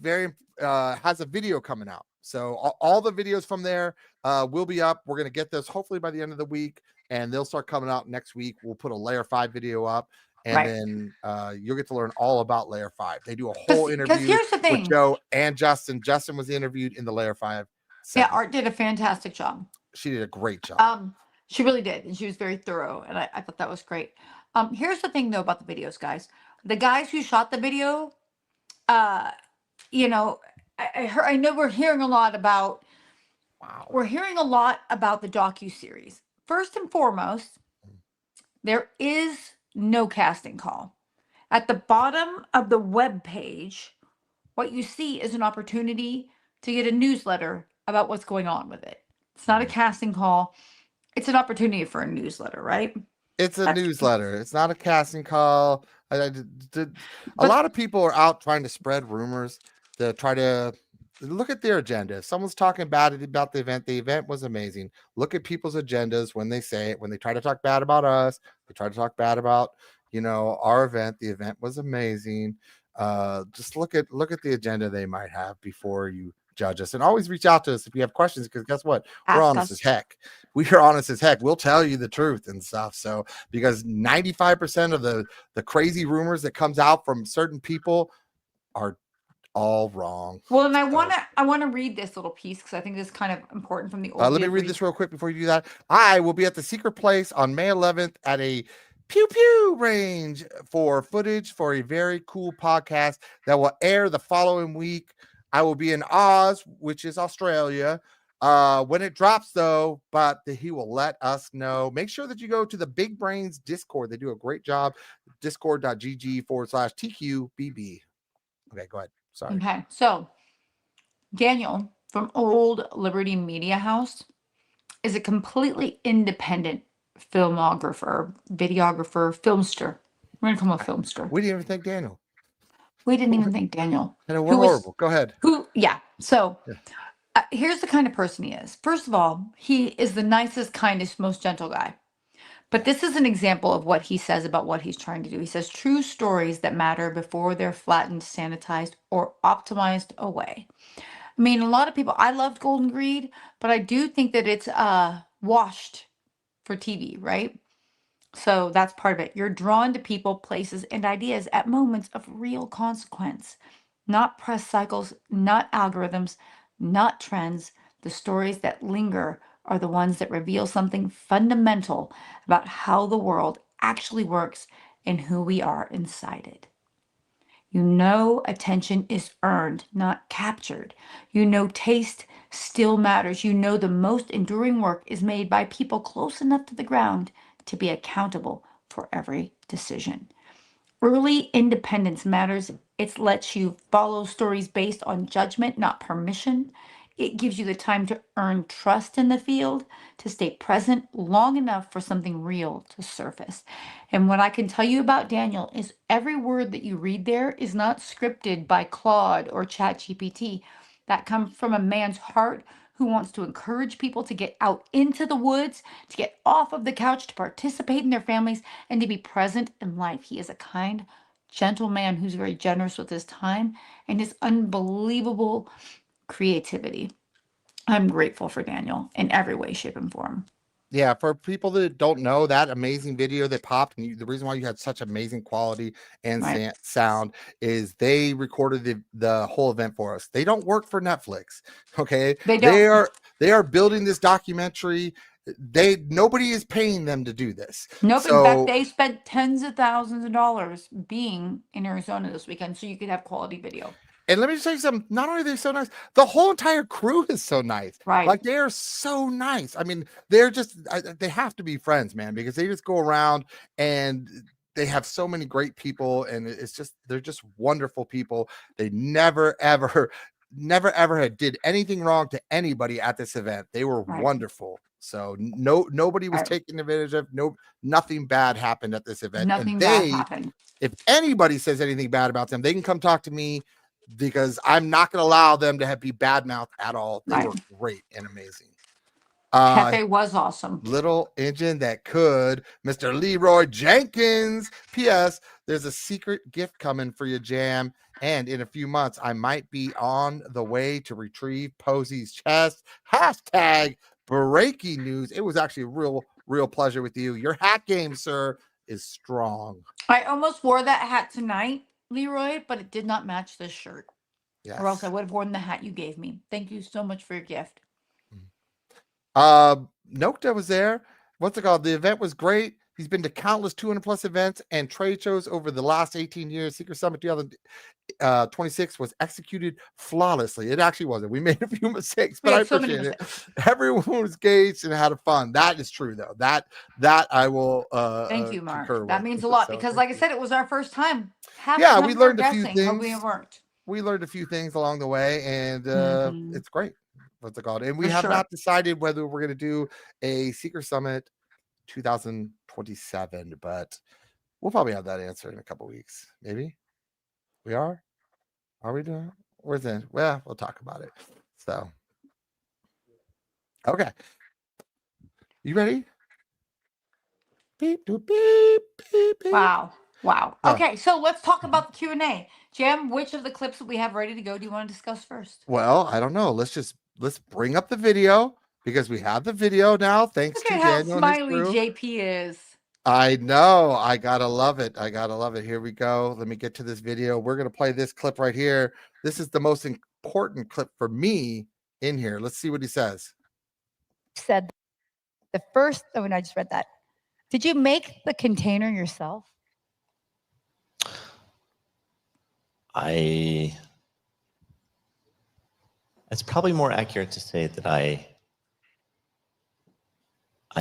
has a video coming out. So all the videos from there will be up. We're gonna get those hopefully by the end of the week, and they'll start coming out next week. We'll put a Layer 5 video up, and then you'll get to learn all about Layer 5. They do a whole interview with Joe and Justin. Justin was interviewed in the Layer 5 segment. Yeah, Art did a fantastic job. She did a great job. She really did, and she was very thorough, and I thought that was great. Here's the thing, though, about the videos, guys. The guys who shot the video, you know, I know we're hearing a lot about. Wow. We're hearing a lot about the docuseries. First and foremost, there is no casting call. At the bottom of the web page, what you see is an opportunity to get a newsletter about what's going on with it. It's not a casting call. It's an opportunity for a newsletter, right? It's a newsletter. It's not a casting call. A lot of people are out trying to spread rumors to try to look at their agenda. If someone's talking bad about the event was amazing. Look at people's agendas when they say it. When they try to talk bad about us, they try to talk bad about, our event. The event was amazing. Just look at the agenda they might have before you judge us, and always reach out to us if you have questions, because guess what? We're honest as heck. We are honest as heck. We'll tell you the truth and stuff. So because 95% of the crazy rumors that comes out from certain people are all wrong. Well, and I want to read this little piece because I think this is kind of important from the old. Let me read this real quick before you do that. I will be at the Secret Place on May 11th at a pew pew range for footage for a very cool podcast that will air the following week. I will be in Oz, which is Australia, when it drops, though, but he will let us know. Make sure that you go to the Big Brains Discord. They do a great job. Discord.gg/TQBB. Okay, go ahead. Sorry. Okay, so Daniel from Old Liberty Media House is a completely independent filmographer, videographer, filmster. We're going to call him a filmster. We didn't even thank Daniel. We didn't even thank Daniel. We're horrible. Go ahead. So here's the kind of person he is. First of all, he is the nicest, kindest, most gentle guy. But this is an example of what he says about what he's trying to do. He says, true stories that matter before they're flattened, sanitized, or optimized away. I mean, a lot of people, I loved Golden Greed, but I do think that it's washed for TV, right? So that's part of it. You're drawn to people, places, and ideas at moments of real consequence. Not press cycles, not algorithms, not trends. The stories that linger are the ones that reveal something fundamental about how the world actually works and who we are inside it. Attention is earned, not captured. Taste still matters. The most enduring work is made by people close enough to the ground to be accountable for every decision. Early independence matters. It lets you follow stories based on judgment, not permission. It gives you the time to earn trust in the field, to stay present long enough for something real to surface. And what I can tell you about Daniel is every word that you read there is not scripted by Claude or ChatGPT. That comes from a man's heart who wants to encourage people to get out into the woods, to get off of the couch, to participate in their families, and to be present in life. He is a kind, gentle man who's very generous with his time and his unbelievable creativity. I'm grateful for Daniel in every way, shape, and form. Yeah, for people that don't know, that amazing video that popped, and the reason why you had such amazing quality and sound is they recorded the whole event for us. They don't work for Netflix, okay? They don't. They are building this documentary. Nobody is paying them to do this. Nope. So, in fact, they spent tens of thousands of dollars being in Arizona this weekend so you could have quality video. And let me just tell you something, not only are they so nice, the whole entire crew is so nice. Right. Like, they are so nice. I mean, they're just, they have to be friends, man, because they just go around and they have so many great people. And they're just wonderful people. They never, ever did anything wrong to anybody at this event. They were wonderful. So nobody was taken advantage of. Nothing bad happened at this event. Nothing bad happened. If anybody says anything bad about them, they can come talk to me, because I'm not going to allow them to be bad mouth at all. They were great and amazing. Pepe was awesome. Little engine that could. Mr. Leroy Jenkins. P.S. There's a secret gift coming for you, Jam. And in a few months, I might be on the way to retrieve Posey's chest. Hashtag breaking news. It was actually a real pleasure with you. Your hat game, sir, is strong. I almost wore that hat tonight, Leroy, but it did not match this shirt. Yes. Or else I would have worn the hat you gave me. Thank you so much for your gift. Nokta was there. What's it called? The event was great. He's been to countless 200+ events and trade shows over the last 18 years. Secret Summit 2026 was executed flawlessly. It actually wasn't. We made a few mistakes, but I appreciate it. Everyone was engaged and had fun. That is true, though. That I will. Thank you, Mark. That means a lot, because, like I said, it was our first time. We learned a few things. We learned a few things along the way, and it's great. What's it called? And we have not decided whether we're going to do a Secret Summit 2027, but we'll probably have that answer in a couple weeks. Maybe we are we doing? Where's it? Well, we'll talk about it. So okay, you ready? Beep, doop, beep, beep, beep. Wow. Okay, so let's talk about the Q&A. Jam, which of the clips that we have ready to go do you want to discuss first? Well, I don't know. Let's bring up the video, because we have the video now. Thanks to Daniel. Look at how smiley JP is. I know. I gotta love it. Here we go. Let me get to this video. We're gonna play this clip right here. This is the most important clip for me in here. Let's see what he says. Said the first. Oh, and I just read that. Did you make the container yourself? It's probably more accurate to say that I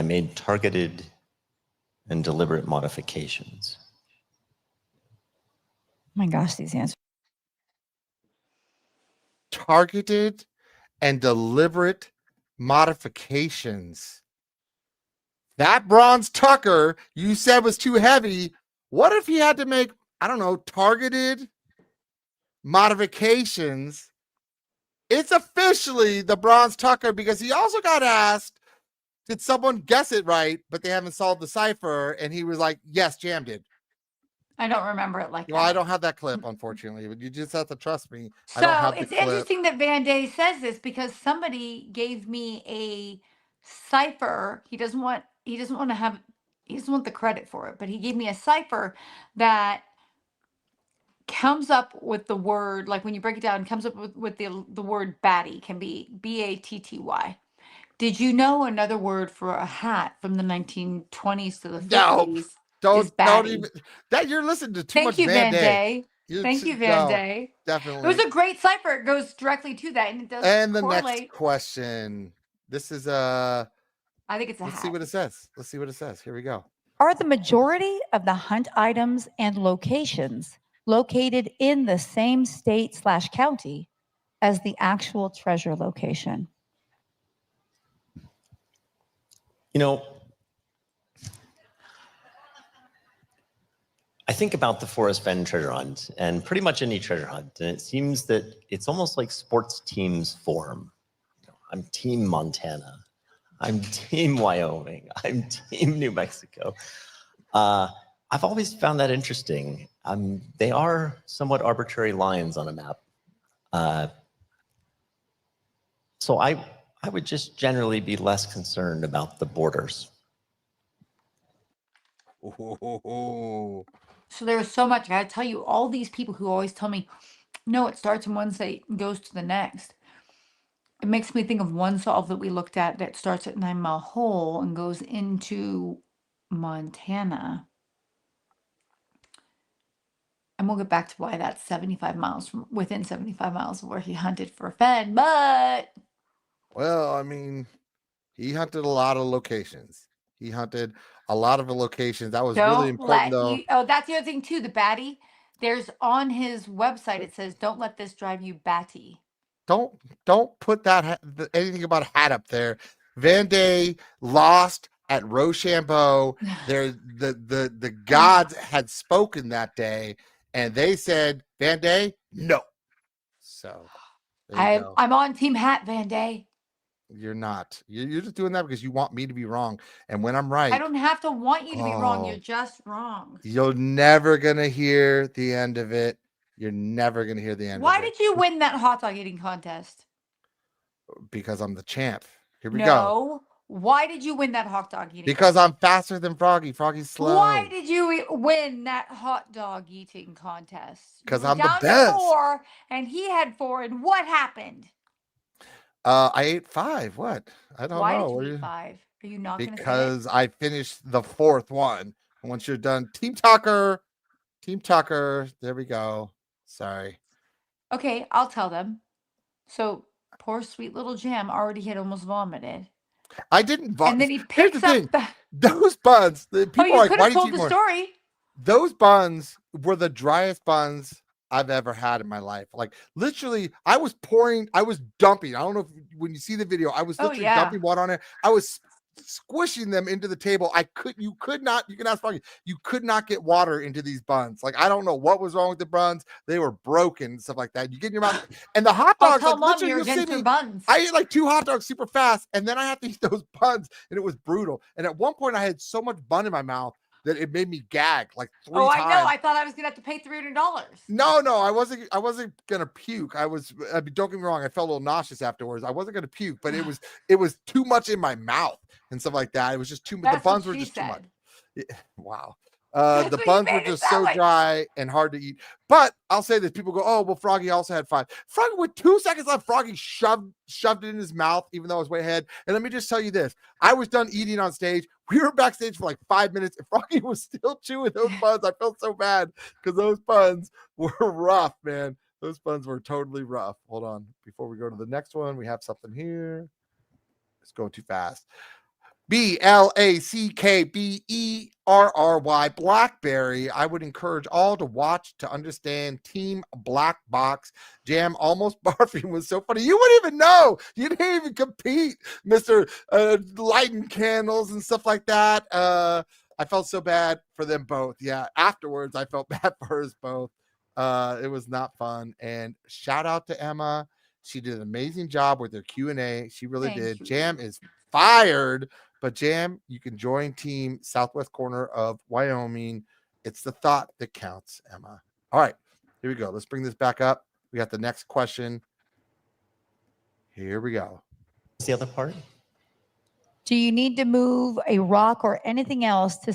made targeted and deliberate modifications. Oh my gosh, these answers. Targeted and deliberate modifications. That bronze Tucker you said was too heavy. What if he had to make, I don't know, targeted modifications? It's officially the bronze Tucker, because he also got asked, did someone guess it right, but they haven't solved the cipher? And he was like, yes, Jam did. I don't remember it like that. Well, I don't have that clip, unfortunately, but you just have to trust me. So it's interesting that Van Day says this, because somebody gave me a cipher. He doesn't want the credit for it, but he gave me a cipher that comes up with the word, like when you break it down, comes up with the word batty, can be BATTY. Did you know another word for a hat from the 1920s to the 50s? Don't even that. You're listening to too much Van Day. Thank you, Van Day. Definitely. It was a great cipher. It goes directly to that, and it does. And the next question. This is I think it's a hat. Let's see what it says. Let's see what it says. Here we go. Are the majority of the hunt items and locations located in the same state/county as the actual treasure location? You know, I think about the Forrest Bend treasure hunt and pretty much any treasure hunt, and it seems that it's almost like sports teams form. I'm Team Montana. I'm Team Wyoming. I'm Team New Mexico. I've always found that interesting. They are somewhat arbitrary lines on a map. So I would just generally be less concerned about the borders. So there was so much. I gotta tell you, all these people who always tell me, no, it starts in one state and goes to the next. It makes me think of one solve that we looked at that starts at 9 Mile Hole and goes into Montana. And we'll get back to why that's 75 miles from within 75 miles of where he hunted for a fed, but well, I mean, he hunted a lot of locations. He hunted a lot of locations. That was really important, though. That's the other thing too. The batty. There's on his website. It says, "Don't let this drive you batty." Don't put that anything about a hat up there. Van Day lost at Rochambeau. The gods had spoken that day, and they said, Van Day, no. So there you go. I'm on Team Hat, Van Day. You're not. You're just doing that because you want me to be wrong. And when I'm right, I don't have to want you to be wrong. You're just wrong. You're never gonna hear the end of it. You're never gonna hear the end of it. Why did you win that hot dog eating contest? Because I'm the champ. Here we go. No. Why did you win that hot dog eating Because I'm faster than Froggy. Froggy's slow. Why did you win that hot dog eating contest? Because I'm down the best. To 4, and he had 4, and what happened? I ate 5. What? I don't know. Why did you eat 5? Are you not going to say it? Because I finished the 4th one. Once you're done, Team Tucker. There we go. Sorry. Okay, I'll tell them. So poor sweet little Jam already had almost vomited. I didn't vomit. And then he picks up those buns. People you are like, could why have did you told eat the more? story. Those buns were the driest buns I've ever had in my life. Like literally, I was dumping. I don't know if when you see the video, I was literally dumping water on it. I was squishing them into the table. You can ask Froggy, you could not get water into these buns. Like I don't know what was wrong with the buns. They were broken and stuff like that. You get in your mouth and the hot dogs, tell like Mom literally you're against your buns. I ate like 2 hot dogs super fast, and then I had to eat those buns, and it was brutal. And at one point I had so much bun in my mouth that it made me gag like 3 times. I know. I thought I was gonna have to pay $300. No, I wasn't gonna puke. Don't get me wrong, I felt a little nauseous afterwards. I wasn't gonna puke, but it was too much in my mouth and stuff like that. It was just too much. The buns were just too much. Yeah, wow. The buns were just so dry and hard to eat. But I'll say this: people go, "Oh, well, Froggy also had 5." Froggy, with 2 seconds left, Froggy shoved it in his mouth, even though I was way ahead. And let me just tell you this: I was done eating on stage. We were backstage for like 5 minutes, and Froggy was still chewing those buns. I felt so bad because those buns were rough, man. Those buns were totally rough. Hold on, before we go to the next one, we have something here. It's going too fast. BLACKBERRY, Blackberry. I would encourage all to watch to understand Team Black Box. Jam almost barfing was so funny. You wouldn't even know. You didn't even compete, Mr. Lighting candles and stuff like that. I felt so bad for them both. Yeah, afterwards I felt bad for us both. It was not fun. And shout out to Emma. She did an amazing job with her Q&A. She really did. Jam is fired. But Jam, you can join Team Southwest Corner of Wyoming. It's the thought that counts, Emma. All right, here we go. Let's bring this back up. We got the next question. Here we go. What's the other part? Do you need to move a rock or anything else to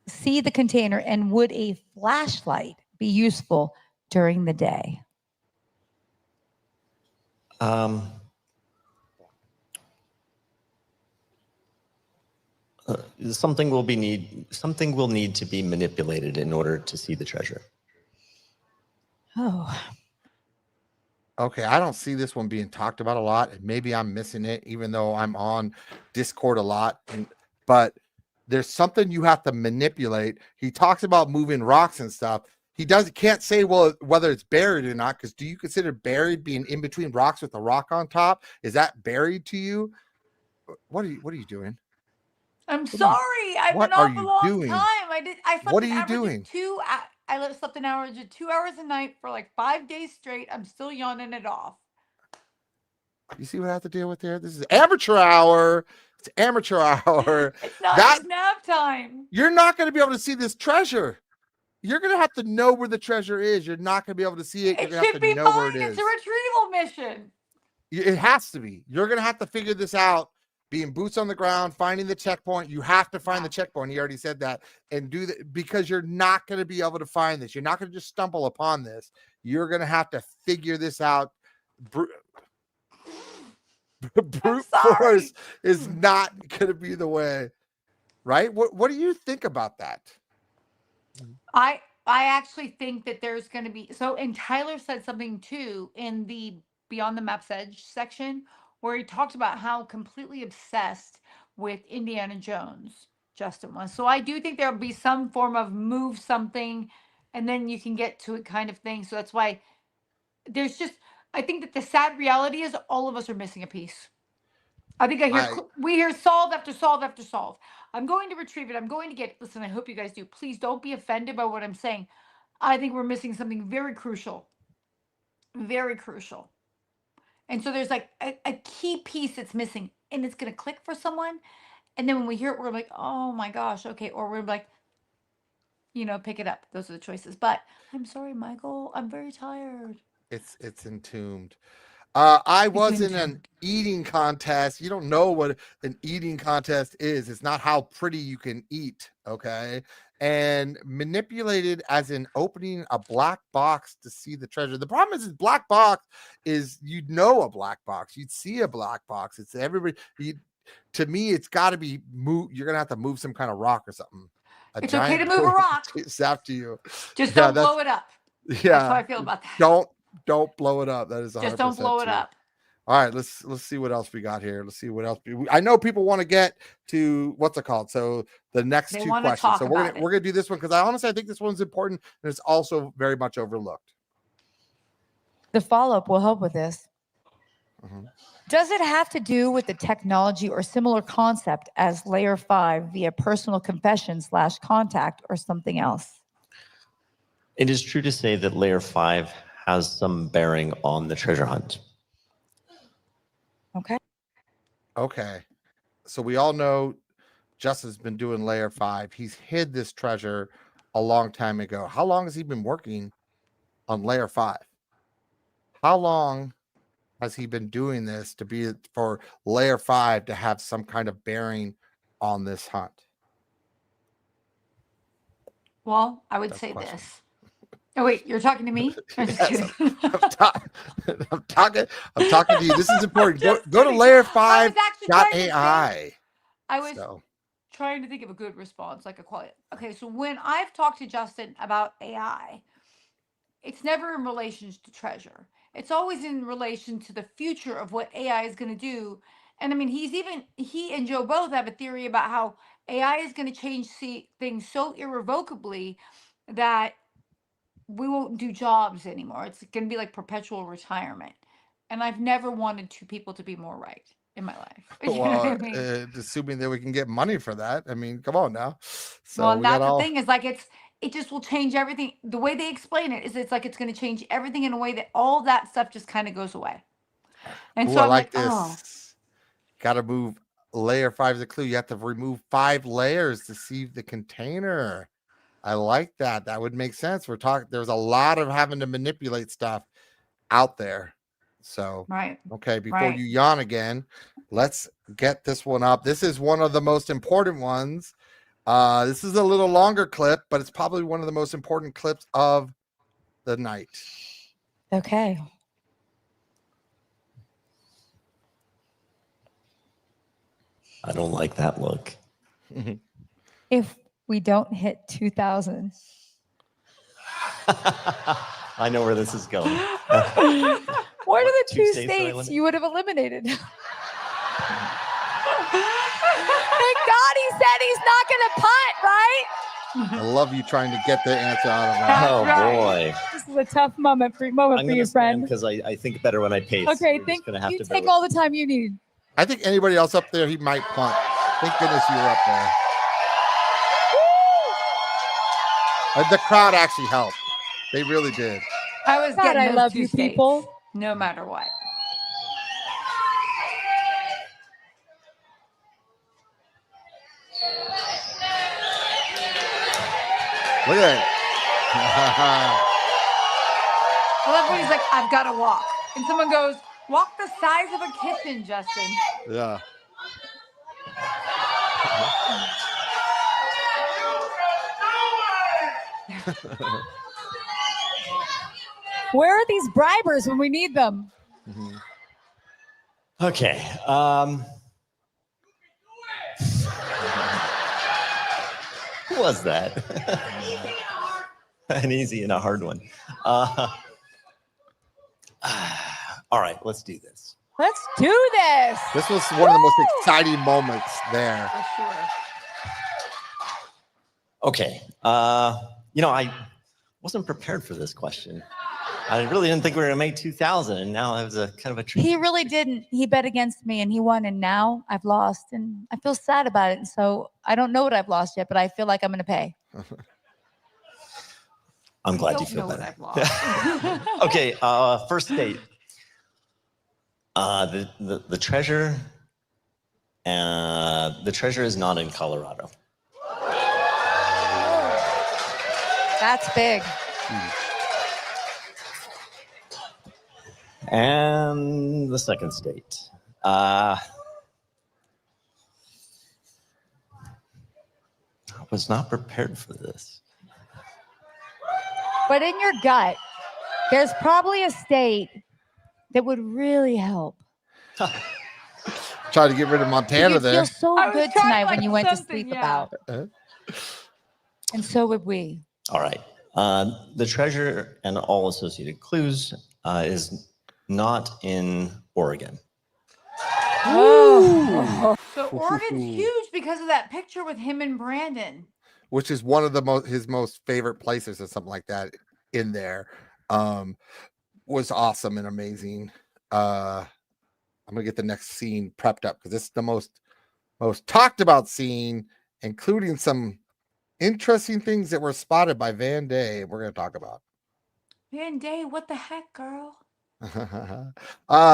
see the container, and would a flashlight be useful during the day? Something will need to be manipulated in order to see the treasure. Oh. Okay, I don't see this one being talked about a lot, and maybe I'm missing it, even though I'm on Discord a lot. But there's something you have to manipulate. He talks about moving rocks and stuff. He can't say whether it's buried or not, because do you consider buried being in between rocks with a rock on top? Is that buried to you? What are you doing? I'm sorry. I've been off a long time. I slept what are you doing? I slept an average of 2 hours a night for like 5 days straight. I'm still yawning it off. You see what I have to deal with there? This is amateur hour. It's amateur hour. It's not nap time. You're not going to be able to see this treasure. You're going to have to know where the treasure is. You're not going to be able to see it. You're going to have to know where it is. It's a retrieval mission. It has to be. You're going to have to figure this out. Being boots on the ground, finding the checkpoint. You have to find the checkpoint. He already said that. And do that, because you're not going to be able to find this. You're not going to just stumble upon this. You're going to have to figure this out. Brute force is not going to be the way. Right? What do you think about that? I actually think that there's going to be, and Tyler said something too in the Beyond the Map's Edge section, where he talked about how completely obsessed with Indiana Jones Justin was. So I do think there'll be some form of move something and then you can get to it kind of thing. So that's why I think that the sad reality is all of us are missing a piece. I think we hear solve after solve after solve. I'm going to retrieve it. I'm going to get, listen, I hope you guys do. Please don't be offended by what I'm saying. I think we're missing something very crucial. Very crucial. And so there's like a key piece that's missing, and it's going to click for someone. And then when we hear it, we're like, oh my gosh, okay. Or we're like, pick it up. Those are the choices. But I'm sorry, Michael. I'm very tired. It's entombed. I was in an eating contest. You don't know what an eating contest is. It's not how pretty you can eat, okay? And manipulated as in opening a black box to see the treasure. The problem is black box is, a black box. You'd see a black box. It's everybody. To me, it's got to be move. You're gonna have to move some kind of rock or something. It's okay to move a rock. It's after you. Just don't blow it up. Yeah, that's how I feel about that. Don't blow it up. That is 100% just don't blow it up. All right, let's see what else we got here. Let's see what else. I know people want to get to what's it called. So the next two questions. So we're gonna do this one because I think this one's important and it's also very much overlooked. The follow-up will help with this. Does it have to do with the technology or similar concept as layer 5 via personal confession / contact or something else? It is true to say that layer 5 has some bearing on the treasure hunt. Okay. So we all know Justin's been doing layer 5. He's hid this treasure a long time ago. How long has he been working on layer 5? How long has he been doing this for layer 5 to have some kind of bearing on this hunt? Well, I would say this. Oh wait, you're talking to me? I'm talking to you. This is important. Go to LayerV.ai. I was trying to think of a good response, like a quality. Okay, so when I've talked to Justin about AI, it's never in relation to treasure. It's always in relation to the future of what AI is going to do. And I mean, he and Joe both have a theory about how AI is going to change things so irrevocably that we won't do jobs anymore. It's going to be like perpetual retirement. And I've never wanted two people to be more right in my life. Assuming that we can get money for that. I mean, come on now. So well, that's the thing is like, it just will change everything. The way they explain it is it's like, it's going to change everything in a way that all that stuff just kind of goes away. And so I like this. Got to move layer 5 is a clue. You have to remove 5 layers to see the container. I like that. That would make sense. There's a lot of having to manipulate stuff out there. So, okay, before you yawn again, let's get this one up. This is one of the most important ones. This is a little longer clip, but it's probably one of the most important clips of the night. Okay. I don't like that look. If we don't hit 2,000. I know where this is going. What are the two states you would have eliminated? Thank God he said he's not going to punt, right? I love you trying to get the answer out of him. Oh, boy. This is a tough moment for you, friend. Because I think better when I pace. Okay, you take all the time you need. I think anybody else up there, he might punt. Thank goodness you were up there. The crowd actually helped. They really did. I love you people. No matter what. Look at it. I love when he's like, I've got to walk. And someone goes, walk the size of a kitchen, Justin. Yeah. Where are these bribers when we need them? Okay. Who was that? An easy and a hard one. All right, let's do this. Let's do this. This was one of the most exciting moments there. For sure. Okay. I wasn't prepared for this question. I really didn't think we were going to make 2,000. And now it was a kind of a treat. He really didn't. He bet against me and he won. And now I've lost and I feel sad about it. And so I don't know what I've lost yet, but I feel like I'm going to pay. I'm glad you feel better. I've lost. Okay, first date. The treasure. The treasure is not in Colorado. That's big. And the second state. I was not prepared for this. But in your gut, there's probably a state that would really help. Try to get rid of Montana You there. feel so good tonight when you went to sleep about. And so would we. All right. The treasure and all associated clues is not in Oregon. Oh. So Oregon's huge because of that picture with him and Brandon. Which is one of the his most favorite places or something like that in there. Was awesome and amazing. I'm gonna get the next scene prepped up because this is the most talked about scene, including some interesting things that were spotted by Van Day. We're gonna talk about. Van Day, what the heck, girl?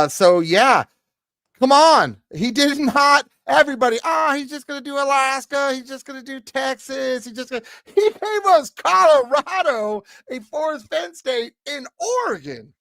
So yeah, come on. He did not. Everybody, he's just gonna do Alaska. He's just gonna do Texas. He gave us Colorado, a forest fence state in Oregon.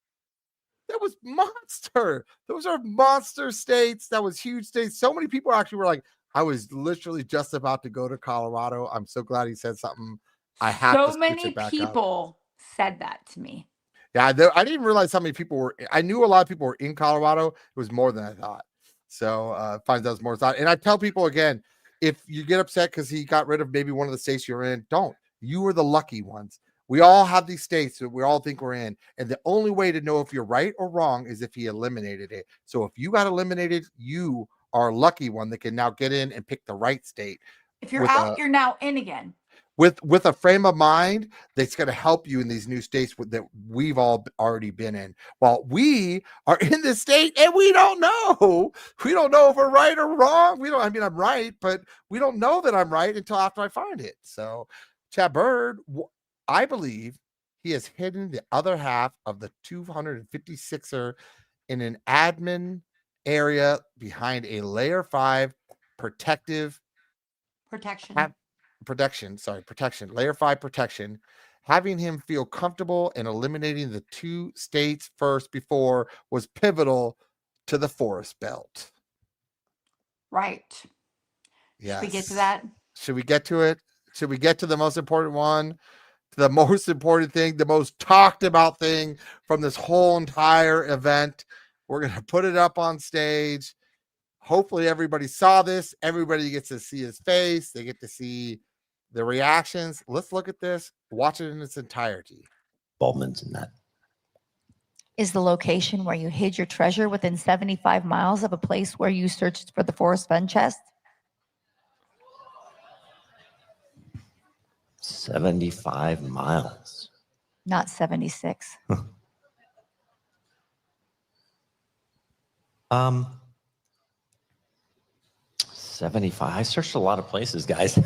That was monster. Those are monster states. That was huge states. So many people actually were like, I was literally just about to go to Colorado. I'm so glad he said something. I have so to many it back people up. said that to me. Yeah, I didn't realize how many people were. I knew a lot of people were in Colorado. It was more than I thought. So finds out more thought. And I tell people again, if you get upset because he got rid of maybe one of the states you're in, don't. You were the lucky ones. We all have these states that we all think we're in. And the only way to know if you're right or wrong is if he eliminated it. So if you got eliminated, you are a lucky one that can now get in and pick the right state. If you're out, you're now in again. With a frame of mind that's going to help you in these new states that we've all already been in. While we are in this state and we don't know. We don't know if we're right or wrong. I'm right, but we don't know that I'm right until after I find it. So Chad Bird, I believe he has hidden the other half of the 256er in an admin area behind a layer 5 protection, layer 5 protection, having him feel comfortable and eliminating the 2 states first before was pivotal to the forest belt. Right. Yes. Should we get to that? Should we get to it? Should we get to the most important one? The most important thing, the most talked about thing from this whole entire event. We're going to put it up on stage. Hopefully everybody saw this. Everybody gets to see his face. They get to see the reactions. Let's look at this. Watch it in its entirety. Baldwin's in that. Is the location where you hid your treasure within 75 miles of a place where you searched for the forest fund chest? 75 miles. Not 76. 75. I searched a lot of places, guys. So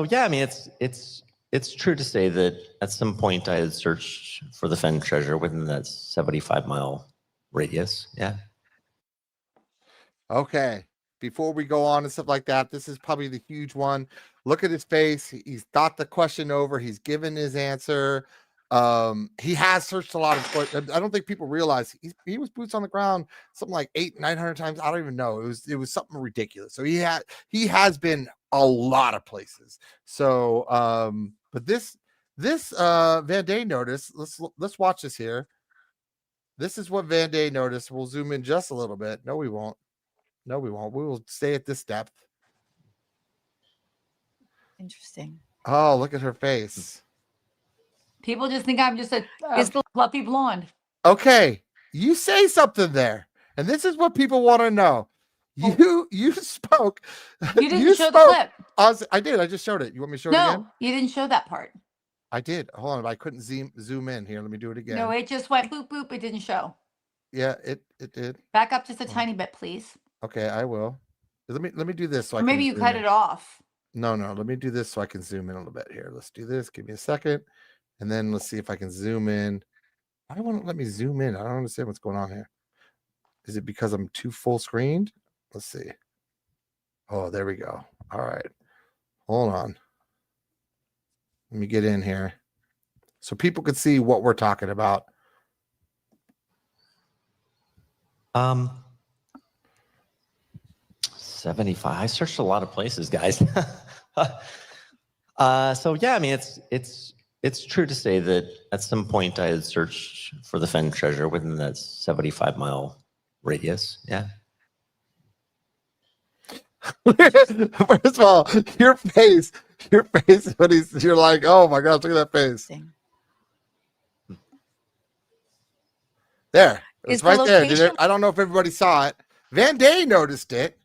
yeah, I mean, it's true to say that at some point I had searched for the Fen treasure within that 75-mile radius. Yeah. Okay. Before we go on and stuff like that, this is probably the huge one. Look at his face. He's thought the question over. He's given his answer. He has searched a lot of. I don't think people realize he was boots on the ground something like 800-900 times. I don't even know. It was something ridiculous. So he has been a lot of places. So but this Van Day notice. Let's watch this here. This is what Van Day noticed. We'll zoom in just a little bit. No, we won't. We will stay at this depth. Interesting. Oh, look at her face. People just think I'm just a fluffy blonde. Okay, you say something there, and this is what people want to know. You spoke. You didn't show the clip. I did. I just showed it. You want me to show it again? No, you didn't show that part. I did. Hold on. I couldn't zoom in here. Let me do it again. No, it just went boop, boop. It didn't show. Yeah, it did. Back up just a tiny bit, please. Okay, I will. Let me do this so Or I can maybe you zoom cut in. it off. No, let me do this so I can zoom in a little bit here. Let's do this. Give me a second. And then let's see if I can zoom in. Why won't it let me zoom in? I don't understand what's going on here. Is it because I'm too full screened? Let's see. Oh, there we go. All right. Hold on. Let me get in here so people can see what we're talking about. 75. I searched a lot of places, guys. So yeah, I mean, it's true to say that at some point I had searched for the Fen treasure within that 75-mile radius. Yeah. First of all, your face when you're like, oh my gosh, look at that face. There. It's right there. I don't know if everybody saw it. Van Day noticed it.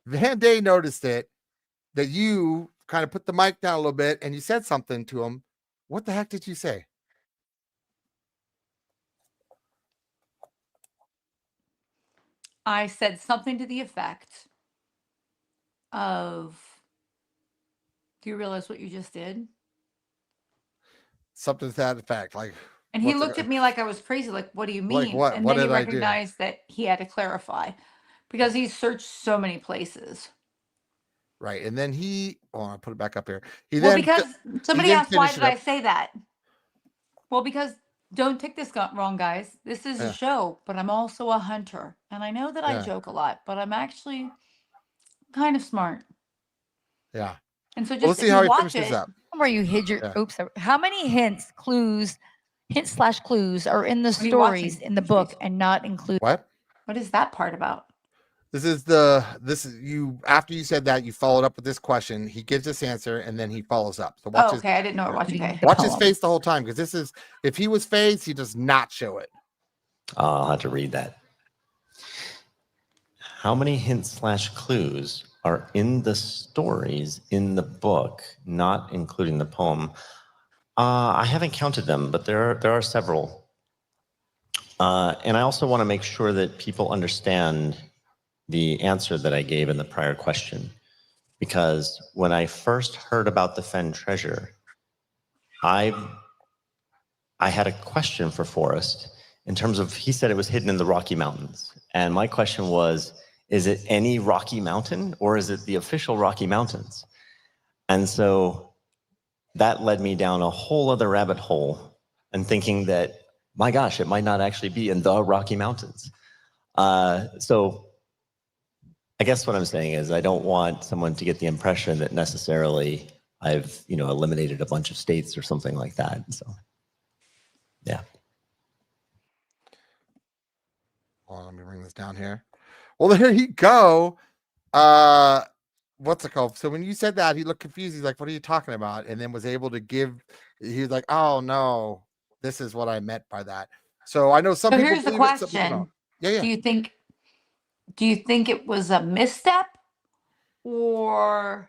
That you kind of put the mic down a little bit and you said something to him. What the heck did you say? I said something to the effect of, do you realize what you just did? Something to that effect. Like, and he looked at me like I was crazy. Like, what do you mean? Like what? And What then he did I do? recognized that he had to clarify because he searched so many places. Right. And then I'll put it back up here. Because somebody asked, why did I say that? Well, because don't take this wrong, guys. This is a show, but I'm also a hunter. And I know that I joke a lot, but I'm actually kind of smart. Yeah. And so just let's see how he finishes up. Where you hid your oops. How many hints / clues are in the stories in the book and not included? What is that part about? This is you. After you said that, you followed up with this question. He gives this answer and then he follows up. So watch I didn't know. Watch his face the whole time, because if he was phased, he does not show it. I'll have to read that. How many hints / clues are in the stories in the book, not including the poem? I haven't counted them, but there are several. And I also want to make sure that people understand the answer that I gave in the prior question, because when I first heard about the Fen treasure, I had a question for Forrest in terms of, he said it was hidden in the Rocky Mountains. And my question was, is it any Rocky Mountain or is it the official Rocky Mountains? And so that led me down a whole other rabbit hole and thinking that, my gosh, it might not actually be in the Rocky Mountains. So I guess what I'm saying is I don't want someone to get the impression that necessarily I've, eliminated a bunch of states or something like that. So, yeah. Well, let me bring this down here. Well, there you go. What's it called? So when you said that, he looked confused. He's like, what are you talking about? And then was able to he was like, oh no, this is what I meant by that. So I know some people. Here's the question. Yeah. Do you think it was a misstep, or?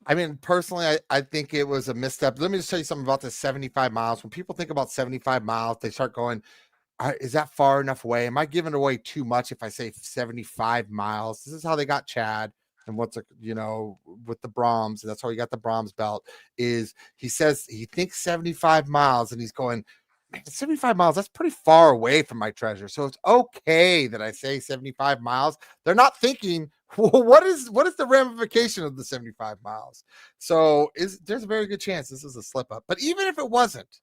I mean, personally, I think it was a misstep. Let me just tell you something about this 75 miles. When people think about 75 miles, they start going, is that far enough away? Am I giving away too much if I say 75 miles? This is how they got Chad and with the Brahms. And that's how he got the Brahms belt. Is he says he thinks 75 miles and he's going, 75 miles, that's pretty far away from my treasure. So it's okay that I say 75 miles. They're not thinking, well, what is the ramification of the 75 miles? So there's a very good chance this is a slip up. But even if it wasn't,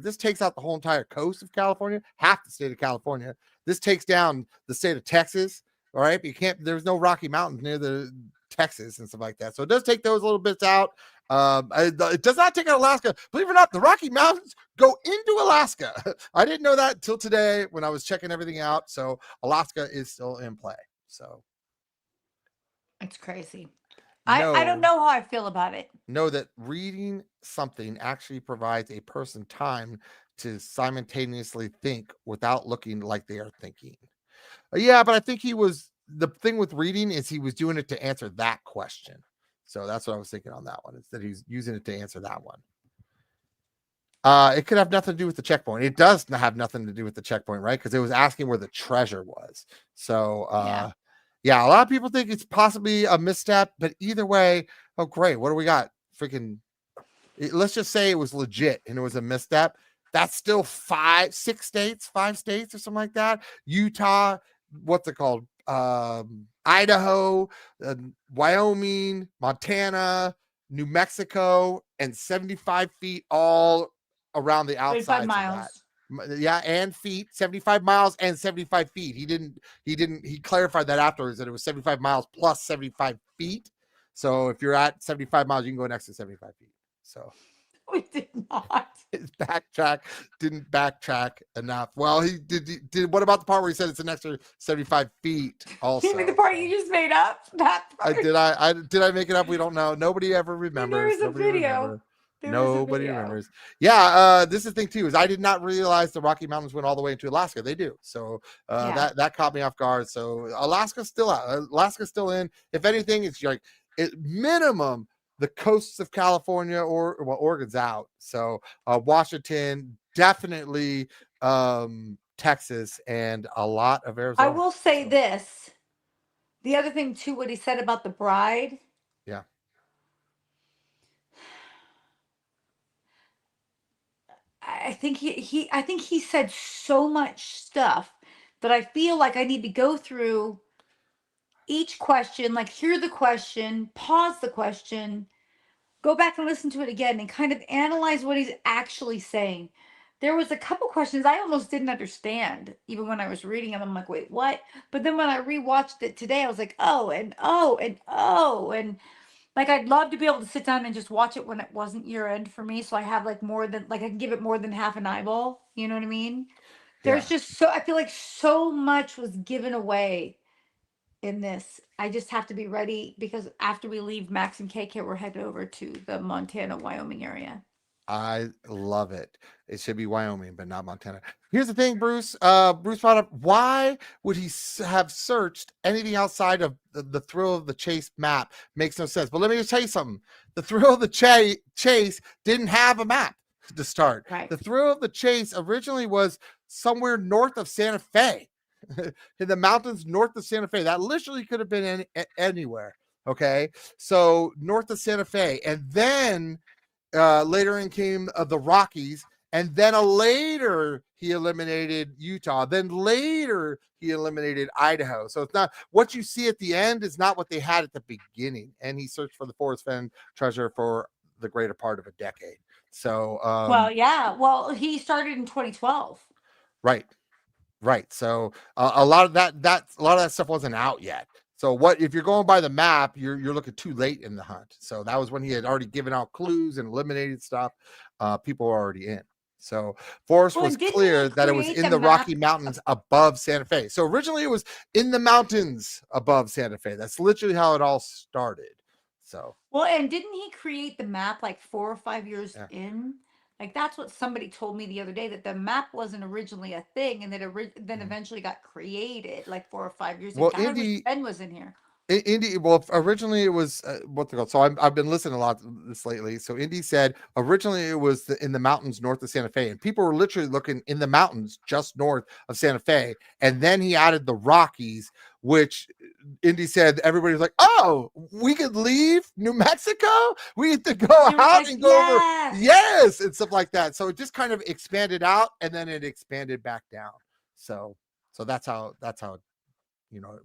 this takes out the whole entire coast of California, half the state of California. This takes down the state of Texas. All right. But there's no Rocky Mountains near the Texas and stuff like that. So it does take those little bits out. It does not take out Alaska. Believe it or not, the Rocky Mountains go into Alaska. I didn't know that till today when I was checking everything out. So Alaska is still in play. So it's crazy. I don't know how I feel about it. Know that reading something actually provides a person time to simultaneously think without looking like they are thinking. Yeah, but I think the thing with reading is he was doing it to answer that question. So that's what I was thinking on that one, is that he's using it to answer that one. It could have nothing to do with the checkpoint. It does have nothing to do with the checkpoint, right? Because it was asking where the treasure was. So, yeah, a lot of people think it's possibly a misstep, but either way, oh, great. What do we got? Freaking, let's just say it was legit and it was a misstep. That's still 5 states or something like that. Utah, what's it called? Idaho, Wyoming, Montana, New Mexico, and 75 feet all around the outside. 35 miles. Yeah, and feet, 75 miles and 75 feet. He clarified that afterwards that it was 75 miles plus 75 feet. So if you're at 75 miles, you can go next to 75 feet. So we did not. His didn't backtrack enough. Well, he did. What about the part where he said it's an extra 75 feet? Also, you mean the part you just made up? That part? Did I make it up? We don't know. Nobody ever remembers. There's a video. Nobody remembers. Yeah, this is the thing too, is I did not realize the Rocky Mountains went all the way into Alaska. They do. So that caught me off guard. So Alaska's still out. Alaska's still in. If anything, it's like at minimum the coasts of California or Oregon's out. So Washington, definitely Texas, and a lot of Arizona. I will say this. The other thing too, what he said about the bride. Yeah. I think he said so much stuff that I feel like I need to go through each question, like hear the question, pause the question, go back and listen to it again and kind of analyze what he's actually saying. There was a couple questions I almost didn't understand, even when I was reading them. I'm like, wait, what? But then when I rewatched it today, I was like, oh, and oh, and oh, and like I'd love to be able to sit down and just watch it when it wasn't year end for me, so I have like more than, like I can give it more than half an eyeball. You know what I mean? There's just I feel like so much was given away in this. I just have to be ready because after we leave Max and KK, we're headed over to the Montana, Wyoming area. I love it. It should be Wyoming, but not Montana. Here's the thing, Bruce. Bruce brought up, why would he have searched anything outside of the Thrill of the Chase map? Makes no sense. But let me just tell you something. The Thrill of the Chase didn't have a map to start. Right. The Thrill of the Chase originally was somewhere north of Santa Fe, in the mountains north of Santa Fe. That literally could have been anywhere. Okay, so north of Santa Fe, and then later in came the Rockies, and then later he eliminated Utah. Then later he eliminated Idaho. So it's not what you see at the end is not what they had at the beginning. And he searched for the Forrest Fenn treasure for the greater part of a decade. So well, he started in 2012. Right. So a lot of that stuff wasn't out yet. So what if you're going by the map, you're looking too late in the hunt. So that was when he had already given out clues and eliminated stuff. People were already in. So Forrest was clear that it was in the Rocky Mountains above Santa Fe. So originally it was in the mountains above Santa Fe. That's literally how it all started. So well, and didn't he create the map like 4 or 5 years in? Like that's what somebody told me the other day, that the map wasn't originally a thing, and that then eventually got created like 4 or 5 years ago. Ben was in here. Indy, well, originally it was what's it called? So I've been listening a lot to this lately. So Indy said originally it was in the mountains north of Santa Fe, and people were literally looking in the mountains just north of Santa Fe, and then he added the Rockies, which Indy said everybody was like, "Oh, we could leave New Mexico, we get to go out and go over, yes, and stuff like that." So it just kind of expanded out, and then it expanded back down. So that's how it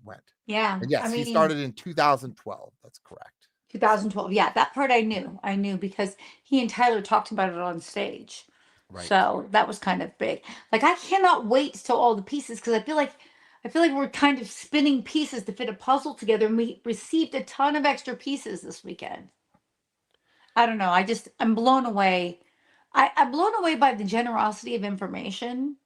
went. Yeah. And yes, he started in 2012. That's correct. 2012. Yeah, that part I knew because he and Tyler talked about it on stage. Right. So that was kind of big. Like I cannot wait till all the pieces, because I feel like we're kind of spinning pieces to fit a puzzle together, and we received a ton of extra pieces this weekend. I don't know. I'm blown away. I'm blown away by the generosity of information.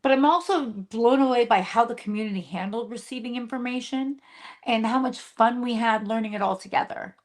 But I'm also blown away by how the community handled receiving information and how much fun we had learning it all together.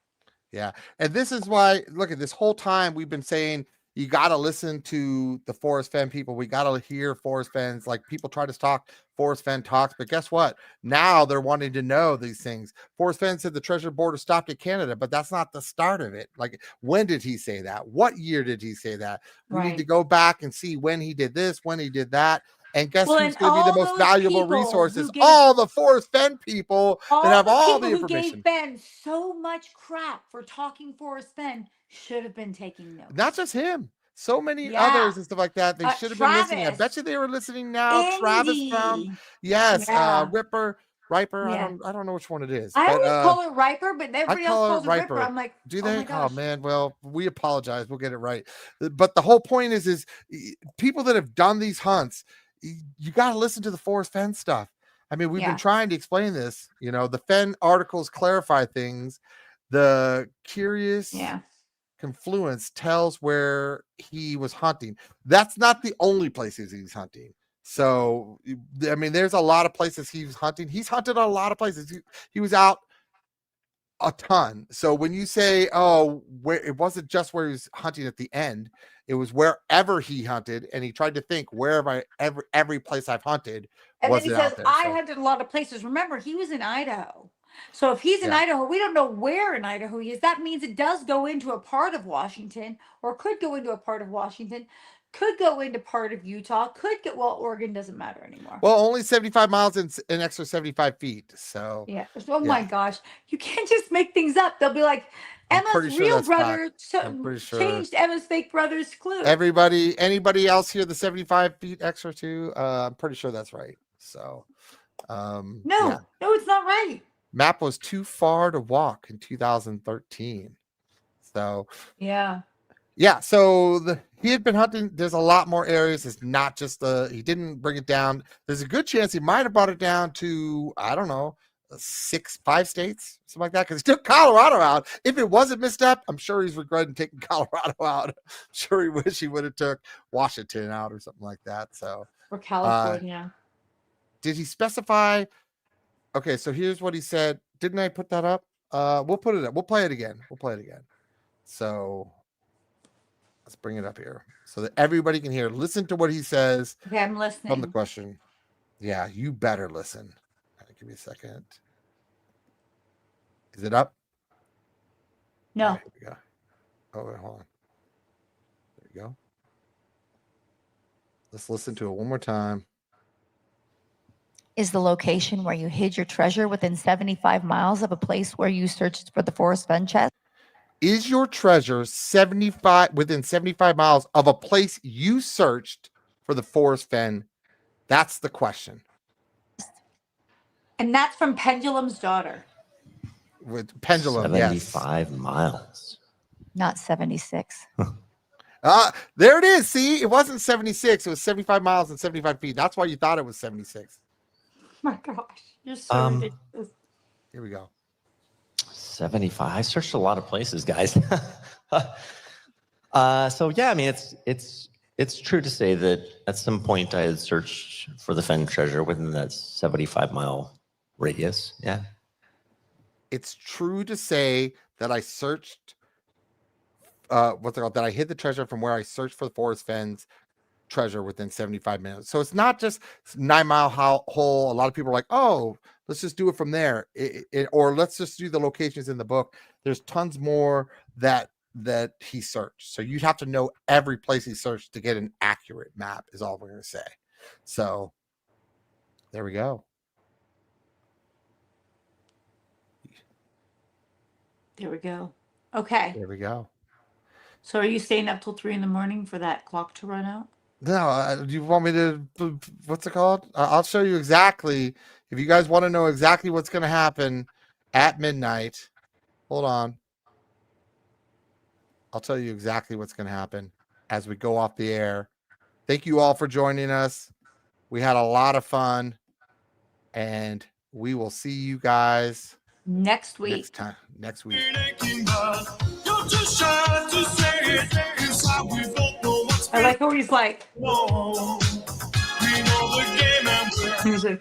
Yeah. And this is why, look at this whole time we've been saying, you got to listen to the Forest Fen people. We got to hear Forest Fens. Like people try to talk Forest Fen talks, but guess what? Now they're wanting to know these things. Forest Fen said the Treasure Board has stopped at Canada, but that's not the start of it. Like, when did he say that? What year did he say that? We need to go back and see when he did this, when he did that. And guess who's going to be the most valuable resources? All the Forest Fen people that have all the information. Who gave Ben so much crap for talking Forest Fen should have been taking notes. Not just him. So many others and stuff like that. They should have been listening. I bet you they were listening now. Andy. Travis from Riper. Yeah. I don't know which one it is. I always call it Riper, but everybody else calls it Ripper. I'm like, do they? Oh man, well, we apologize. We'll get it right. But the whole point is people that have done these hunts, you got to listen to the Forest Fen stuff. I mean, we've been trying to explain this. You know, the Fen articles clarify things. The Curious Confluence tells where he was hunting. That's not the only places he's hunting. So, I mean, there's a lot of places he's hunting. He's hunted a lot of places. He was out a ton. So when you say, oh, where it wasn't just where he was hunting at the end, it was wherever he hunted, and he tried to think wherever every place I've hunted. And then he says, I hunted a lot of places. Remember, he was in Idaho. So if he's in Idaho, we don't know where in Idaho he is. That means it does go into a part of Washington, or could go into a part of Washington, could go into part of Utah, could get, well, Oregon doesn't matter anymore. Well, only 75 miles and an extra 75 feet. So my gosh, you can't just make things up. They'll be like, Emma's real brother changed Emma's fake brother's clue. Anybody else here the 75 feet extra too? I'm pretty sure that's right. So no, it's not right. Map was too far to walk in 2013. So so he had been hunting. There's a lot more areas. It's not just he didn't bring it down. There's a good chance he might have brought it down to, I don't know, 5 states, something like that, because he took Colorado out. If it wasn't misstep, I'm sure he's regretting taking Colorado out. I'm sure he wish he would have took Washington out or something like that. So, or California. Did he specify? Okay, so here's what he said. Didn't I put that up? We'll put it up. We'll play it again. So let's bring it up here so that everybody can hear. Listen to what he says. Okay, I'm listening. From the question. Yeah, you better listen. Give me a second. Is it up? No. Right, here we go. Oh, wait, hold on. There you go. Let's listen to it one more time. Is the location where you hid your treasure within 75 miles of a place where you searched for the Forest Fen chest? Is your treasure within 75 miles of a place you searched for the Forest Fen? That's the question. And that's from Pendulum's daughter. With Pendulum, 75 miles. Not 76. There it is. See, it wasn't 76. It was 75 miles and 75 feet. That's why you thought it was 76. My gosh, you're so ridiculous. Here we go. 75. I searched a lot of places, guys. So yeah, I mean, it's true to say that at some point I had searched for the Fen treasure within that 75-mile radius. Yeah. It's true to say that I searched that I hid the treasure from where I searched for the Forest Fen's treasure within 75 minutes. So it's not just 9 Mile Hole. A lot of people are like, oh, let's just do it from there. Or let's just do the locations in the book. There's tons more that he searched. So you'd have to know every place he searched to get an accurate map is all we're going to say. So there we go. There we go. Okay. There we go. So are you staying up till 3 a.m. for that clock to run out? No, do you want me to, what's it called? I'll show you exactly. If you guys want to know exactly what's going to happen at midnight, hold on. I'll tell you exactly what's going to happen as we go off the air. Thank you all for joining us. We had a lot of fun, and we will see you guys next week. Next week. I like how he's like. Music.